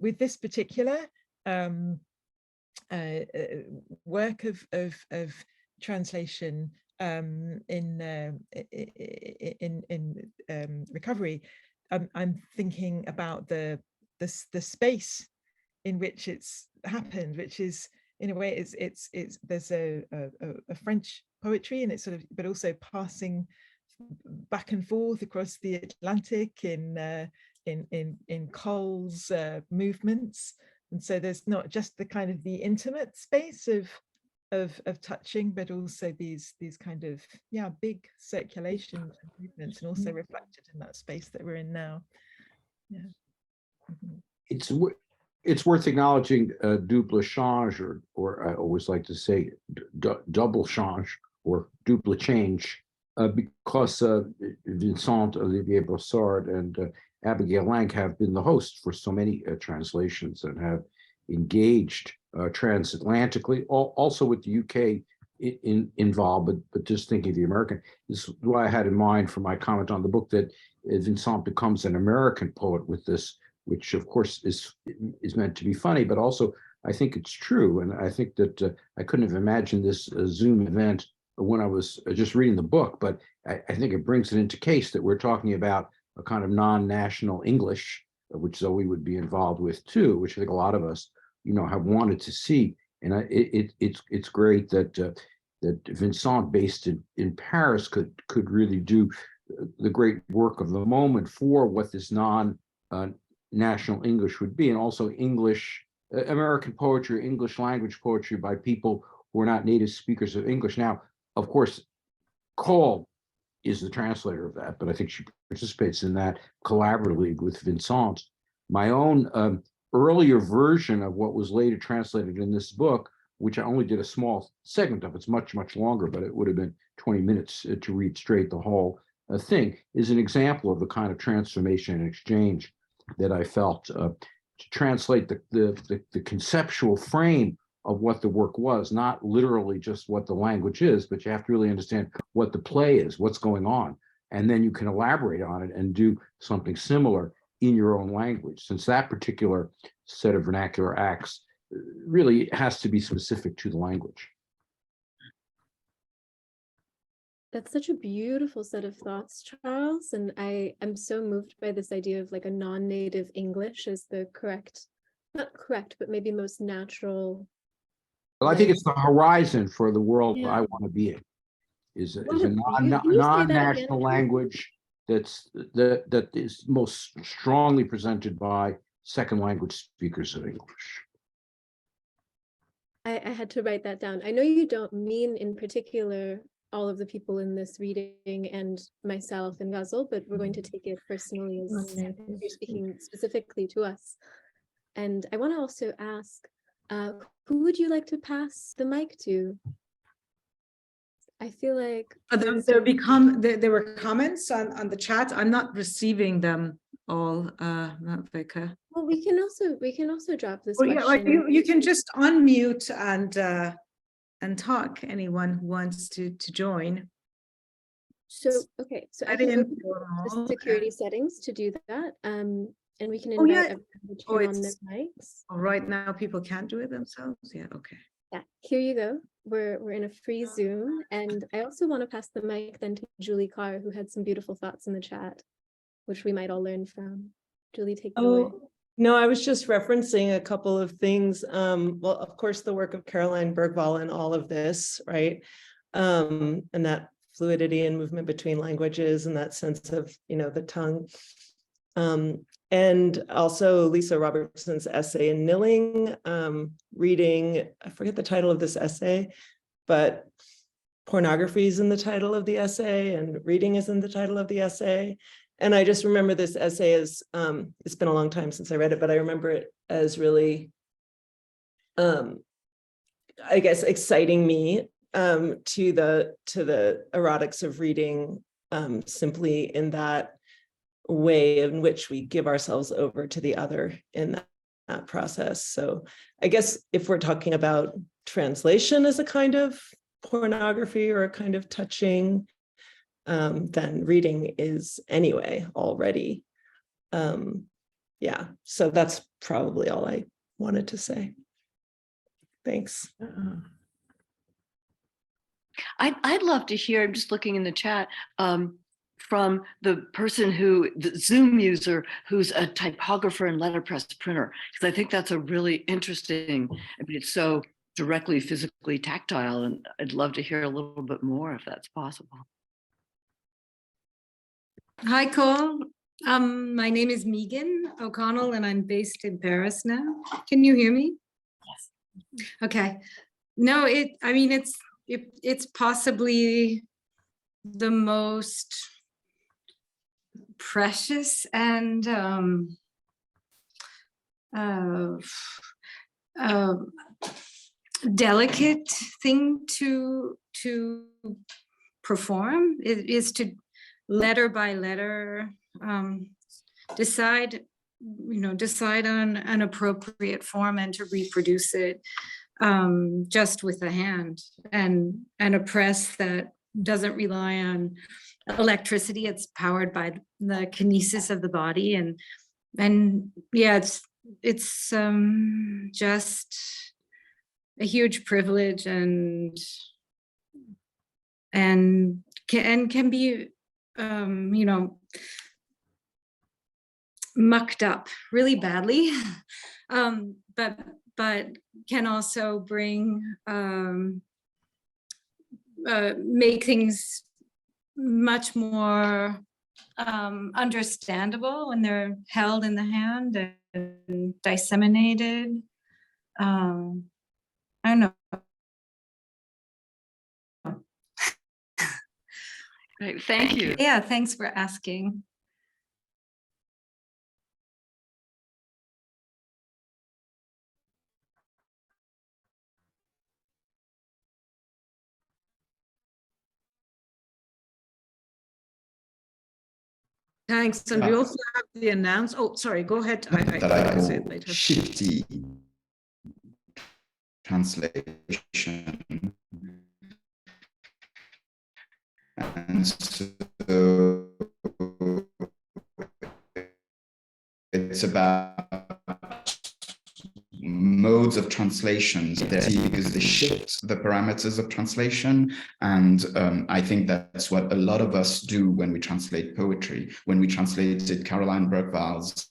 with this particular work of translation in recovery, I'm thinking about the space in which it's happened, which is, in a way, it's there's a French poetry, and it's sort of, but also passing back and forth across the Atlantic in Cole's movements. And so there's not just the kind of the intimate space of touching, but also these kind of, yeah, big circulations and movements, and also reflected in that space that we're in now. Yeah. It's it's worth acknowledging double change, or I always like to say double change or double change, because Vincent Olivier Bossard and Abigail Lang have been the hosts for so many translations and have engaged transatlantically, also with the UK involved, but just thinking of the American. This is why I had in mind for my comment on the book that Vincent becomes an American poet with this, which of course is meant to be funny, but also I think it's true. And I think that I couldn't have imagined this Zoom event when I was just reading the book, but I think it brings it into case that we're talking about a kind of non-national English, which Zoe would be involved with too, which I think a lot of us, have wanted to see. And it's great that Vincent, based in Paris, could really do the great work of the moment for what this non-national English would be, and also English, American poetry, English language poetry by people who are not native speakers of English. Now, of course, Cole is the translator of that, but I think she participates in that collaboratively with Vincent. My own earlier version of what was later translated in this book, which I only did a small segment of, it's much, much longer, but it would have been 20 minutes to read straight the whole thing, is an example of the kind of transformation and exchange that I felt to translate the conceptual frame of what the work was, not literally just what the language is, but you have to really understand what the play is, what's going on. And then you can elaborate on it and do something similar in your own language, since that particular set of vernacular acts really has to be specific to the language. That's such a beautiful set of thoughts, Charles. And I am so moved by this idea of like a non-native English as the correct, not correct, but maybe most natural. Well, I think it's the horizon for the world Yeah. I want to be in, is a Can you say that non-national again? language that is most strongly presented by second language speakers of English. I had to write that down. I know you don't mean in particular all of the people in this reading and myself and Ghazal, but we're going to take it personally as you're speaking specifically to us. And I want to also ask, who would you like to pass the mic to? I feel like there were comments on the chat. I'm not receiving them all, Vika. Well, we can also drop this Well, question. yeah, you can just unmute and talk, anyone who wants to join. So okay, so I can open the security settings to do that. And we can invite everyone to turn on their mics. Right now people can't do it themselves. Yeah, okay. Yeah, here you go. We're in a free Zoom, and I also want to pass the mic then to Julie Carr, who had some beautiful thoughts in the chat, which we might all learn from. Julie, take it away. No, I was just referencing a couple of things. Well, of course, the work of Caroline Bergvall in all of this, right? And that fluidity and movement between languages and that sense of, the tongue. And also Lisa Robertson's essay in Nilling, reading, I forget the title of this essay, but pornography is in the title of the essay and reading is in the title of the essay. And I just remember this essay as, it's been a long time since I read it, but I remember it as really, I guess, exciting me to the erotics of reading, simply in that way in which we give ourselves over to the other in that process. So I guess if we're talking about translation as a kind of pornography or a kind of touching, then reading is anyway already. Yeah, so that's probably all I wanted to say. Thanks. I'd love to hear, I'm just looking in the chat, from the person the Zoom user who's a typographer and letterpress printer, because I think that's a really interesting, it's so directly physically tactile, and I'd love to hear a little bit more if that's possible. Hi, Cole. My name is Megan O'Connell, and I'm based in Paris now. Can you hear me? Yes. Okay. No, it's possibly the most precious and delicate thing to perform. It is to letter by letter decide on an appropriate form and to reproduce it just with the hand, and a press that doesn't rely on electricity. It's powered by the kinesis of the body, and yeah, it's just a huge privilege, and can be mucked up really badly, but can also bring make things much more understandable when they're held in the hand and disseminated. I don't know. Great, thank you. Yeah, thanks for asking. Thanks. And we also have the announce. Oh, sorry, go ahead. That I say call it later. shifty translation. And so it's about modes of translations because they shift the parameters of translation. And I think that's what a lot of us do when we translate poetry. When we translated Caroline Bergval's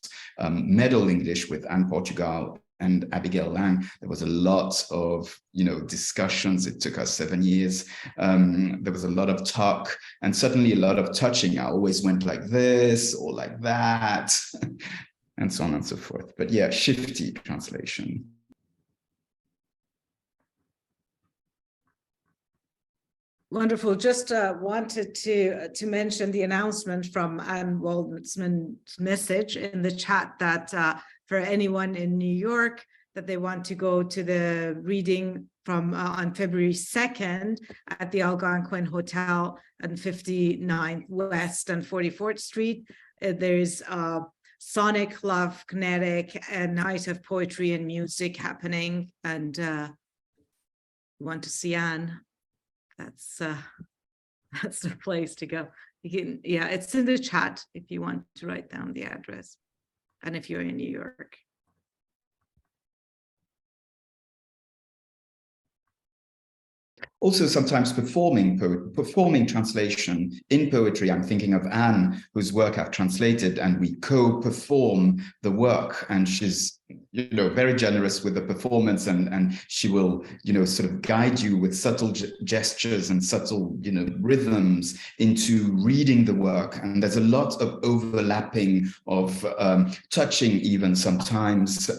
Medal English with Anne Portugal and Abigail Lang, there was a lot of discussions. It took us 7 years. There was a lot of talk and certainly a lot of touching. I always went like this or like that. And so on and so forth. But yeah, shifty translation. Wonderful. Just wanted to mention the announcement from Anne Waldman's message in the chat that for anyone in New York that they want to go to the reading from on February 2nd at the Algonquin Hotel on 59th West and 44th Street. There's Sonic, Love, Kinetic, a night of poetry and music happening, and you want to see Anne, that's the place to go. You can, yeah, it's in the chat if you want to write down the address, and if you're in New York. Also sometimes performing translation in poetry. I'm thinking of Anne, whose work I've translated, and we co-perform the work, and she's very generous with the performance, and she will sort of guide you with subtle gestures and subtle rhythms into reading the work. And there's a lot of overlapping of touching even sometimes,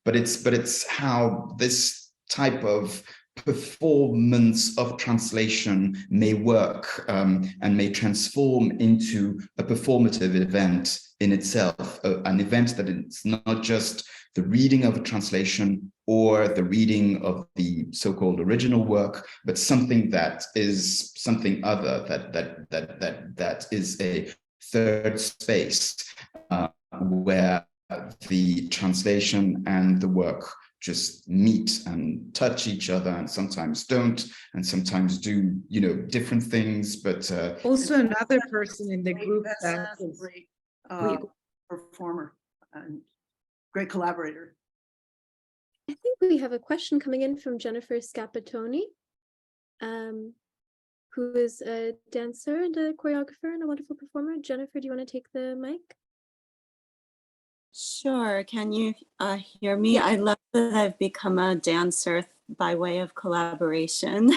but it's how this type of performance of translation may work and may transform into a performative event in itself, an event that it's not just the reading of a translation or the reading of the so-called original work, but something that is something other, that is a third space where the translation and the work just meet and touch each other, and sometimes don't, and sometimes do different things. But also another person in the group that is great performer and great collaborator. I think we have a question coming in from Jennifer Scapatoni, who is a dancer and a choreographer and a wonderful performer. Jennifer, do you want to take the mic? Sure. Can you hear me? I love that I've become a dancer by way of collaboration.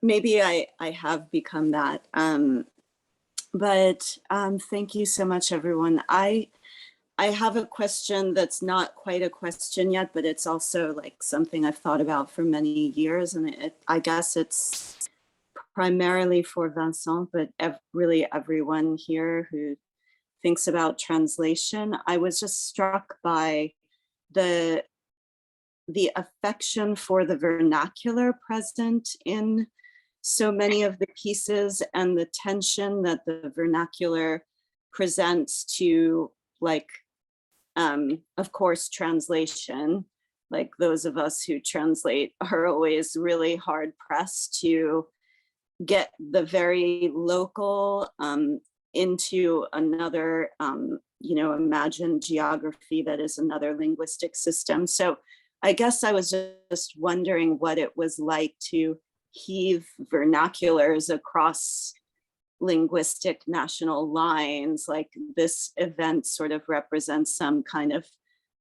Maybe I have become that. But thank you so much, everyone. I have a question that's not quite a question yet, but it's also like something I've thought about for many years. And I guess it's primarily for Vincent, but really everyone here who thinks about translation. I was just struck by the affection for the vernacular present in so many of the pieces, and the tension that the vernacular presents to, like, of course, translation. Like, those of us who translate are always really hard pressed to get the very local into another, imagined geography that is another linguistic system. So I guess I was just wondering what it was like to heave vernaculars across linguistic national lines. Like, this event sort of represents some kind of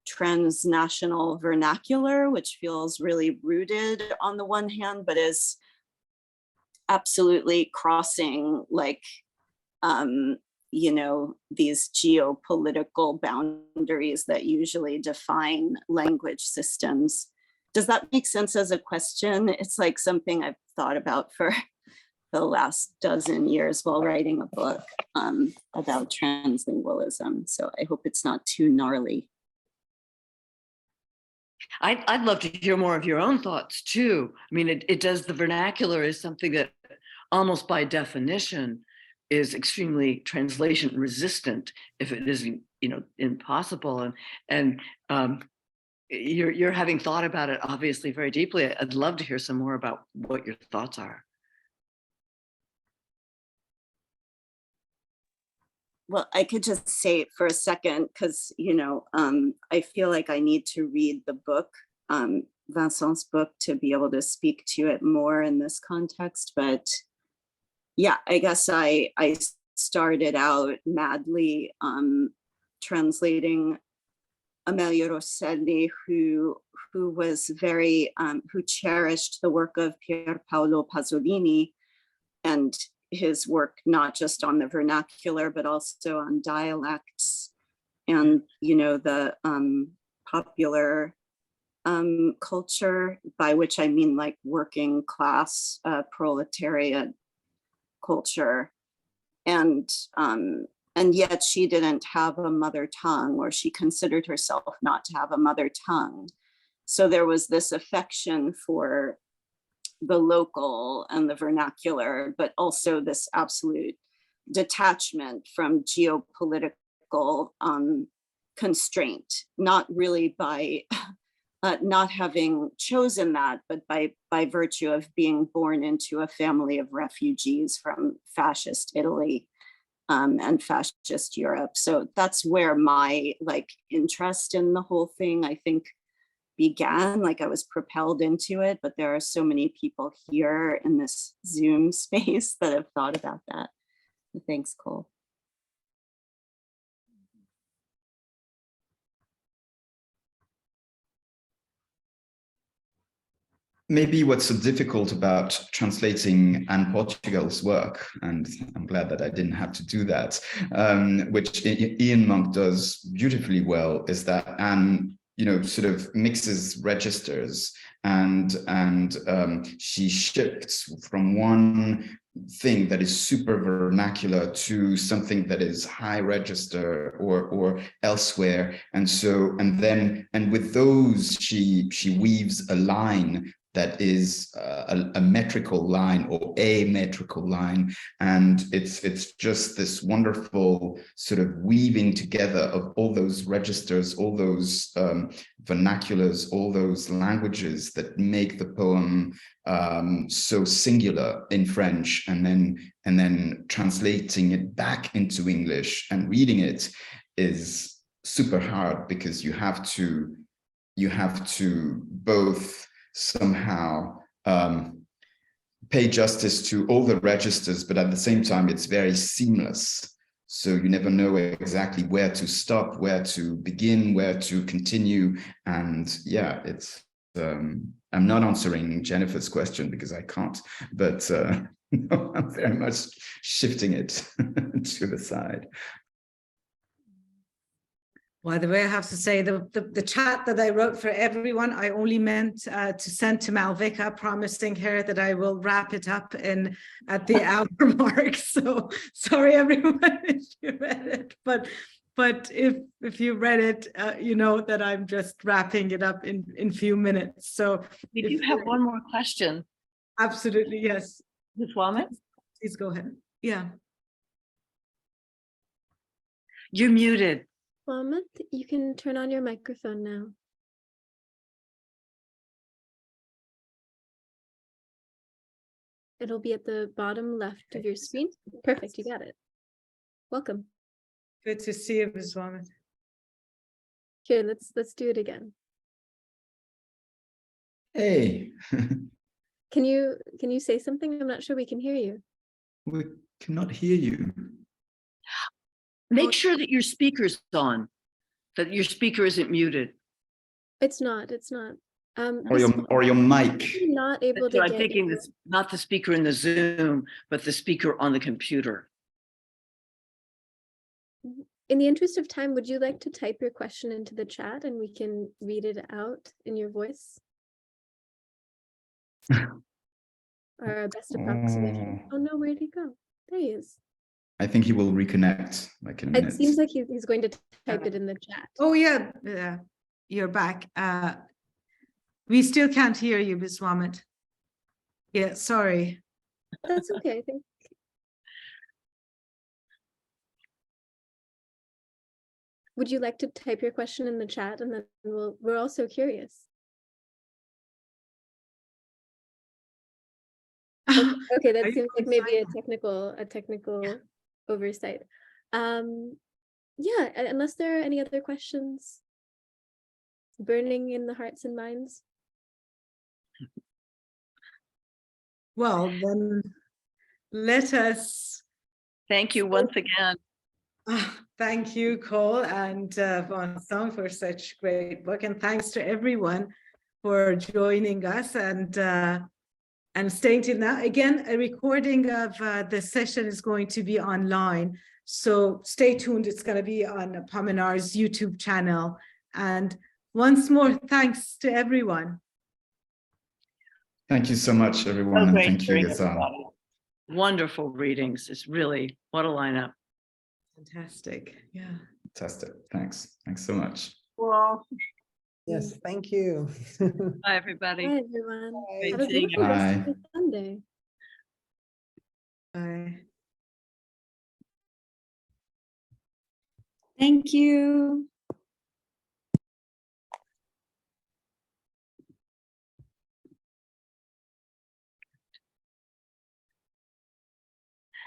transnational vernacular, which feels really rooted on the one hand, but is absolutely crossing, like, these geopolitical boundaries that usually define language systems. Does that make sense as a question? It's like something I've thought about for the last dozen years while writing a book about translingualism. So I hope it's not too gnarly. I'd love to hear more of your own thoughts too. I mean, it does, the vernacular is something that almost by definition is extremely translation resistant, if it isn't, impossible. And you're having thought about it obviously very deeply. I'd love to hear some more about what your thoughts are. Well, I could just say for a second, because, I feel like I need to read the book, Vincent's book, to be able to speak to it more in this context. But yeah, I guess I started out madly translating Amelia Rosselli, who was very, who cherished the work of Pier Paolo Pasolini and his work, not just on the vernacular, but also on dialects and, the popular culture, by which I mean like working class proletariat culture. And yet she didn't have a mother tongue, or she considered herself not to have a mother tongue. So there was this affection for the local and the vernacular, but also this absolute detachment from geopolitical constraint, not really by not having chosen that, but by virtue of being born into a family of refugees from fascist Italy and fascist Europe. So that's where my interest in the whole thing, I think, began. Like, I was propelled into it, but there are so many people here in this Zoom space that have thought about that. Thanks, Cole. Maybe what's so difficult about translating Anne Portugal's work, and I'm glad that I didn't have to do that, which Erín Moure does beautifully well, is that Anne, sort of mixes registers and she shifts from one thing that is super vernacular to something that is high register or elsewhere. And with those, she weaves a line that is a metrical line or a metrical line. And it's just this wonderful sort of weaving together of all those registers, all those vernaculars, all those languages that make the poem so singular in French, and then translating it back into English and reading it is super hard, because you have to both somehow pay justice to all the registers, but at the same time it's very seamless, so you never know exactly where to stop, where to begin, where to continue. And yeah, it's I'm not answering Jennifer's question because I can't, but no, I'm very much shifting it to the side. By the way, I have to say the chat that I wrote for everyone, I only meant to send to Malvika, promising her that I will wrap it up at the hour mark. So sorry, everyone, if you read it. But but if you read it, you know that I'm just wrapping it up in few minutes. So We do have one more question. Absolutely, yes. Ms. Wellman? Please go ahead. Yeah. You're muted. Wilmot, you can turn on your microphone now. It'll be at the bottom left of your screen. Perfect, you got it. Welcome. Good to see you, Ms. Wellman. Here, let's do it again. Hey, Can you say something? I'm not sure we can hear you. we cannot hear you. Make sure that your speaker's on, that your speaker isn't muted. It's not. Or your mic. I'm not able So to I'm get thinking you. this, not the speaker in the Zoom, but the speaker on the computer. In the interest of time, would you like to type your question into the chat and we can read it out in your voice? Our best approximation. Oh no, where'd he go? There he is. I think he will reconnect like in a minute. It seems like he's going to type it in the chat. Oh yeah, you're back. We still can't hear you, Ms. Wellman. Yeah, sorry. That's okay, I think. Would you like to type your question in the chat and then we're also curious. Okay, that seems like maybe a technical oversight. Yeah, unless there are any other questions burning in the hearts and minds. Well, then let us. Thank you once again. Thank you, Cole and Vincent, for such great work, and thanks to everyone for joining us and staying till now. Again, a recording of the session is going to be online, so stay tuned. It's going to be on Pominar's YouTube channel. And once more, thanks to everyone. Thank you so much, everyone, and thank you, Ghazal. Wonderful readings. It's really, what a lineup. Fantastic. Yeah. Fantastic. Thanks. Thanks so much. Well, yes, thank you. Bye, everybody. Bye, everyone. Great Have a seeing beautiful rest of Bye. your Sunday. Bye. Thank you.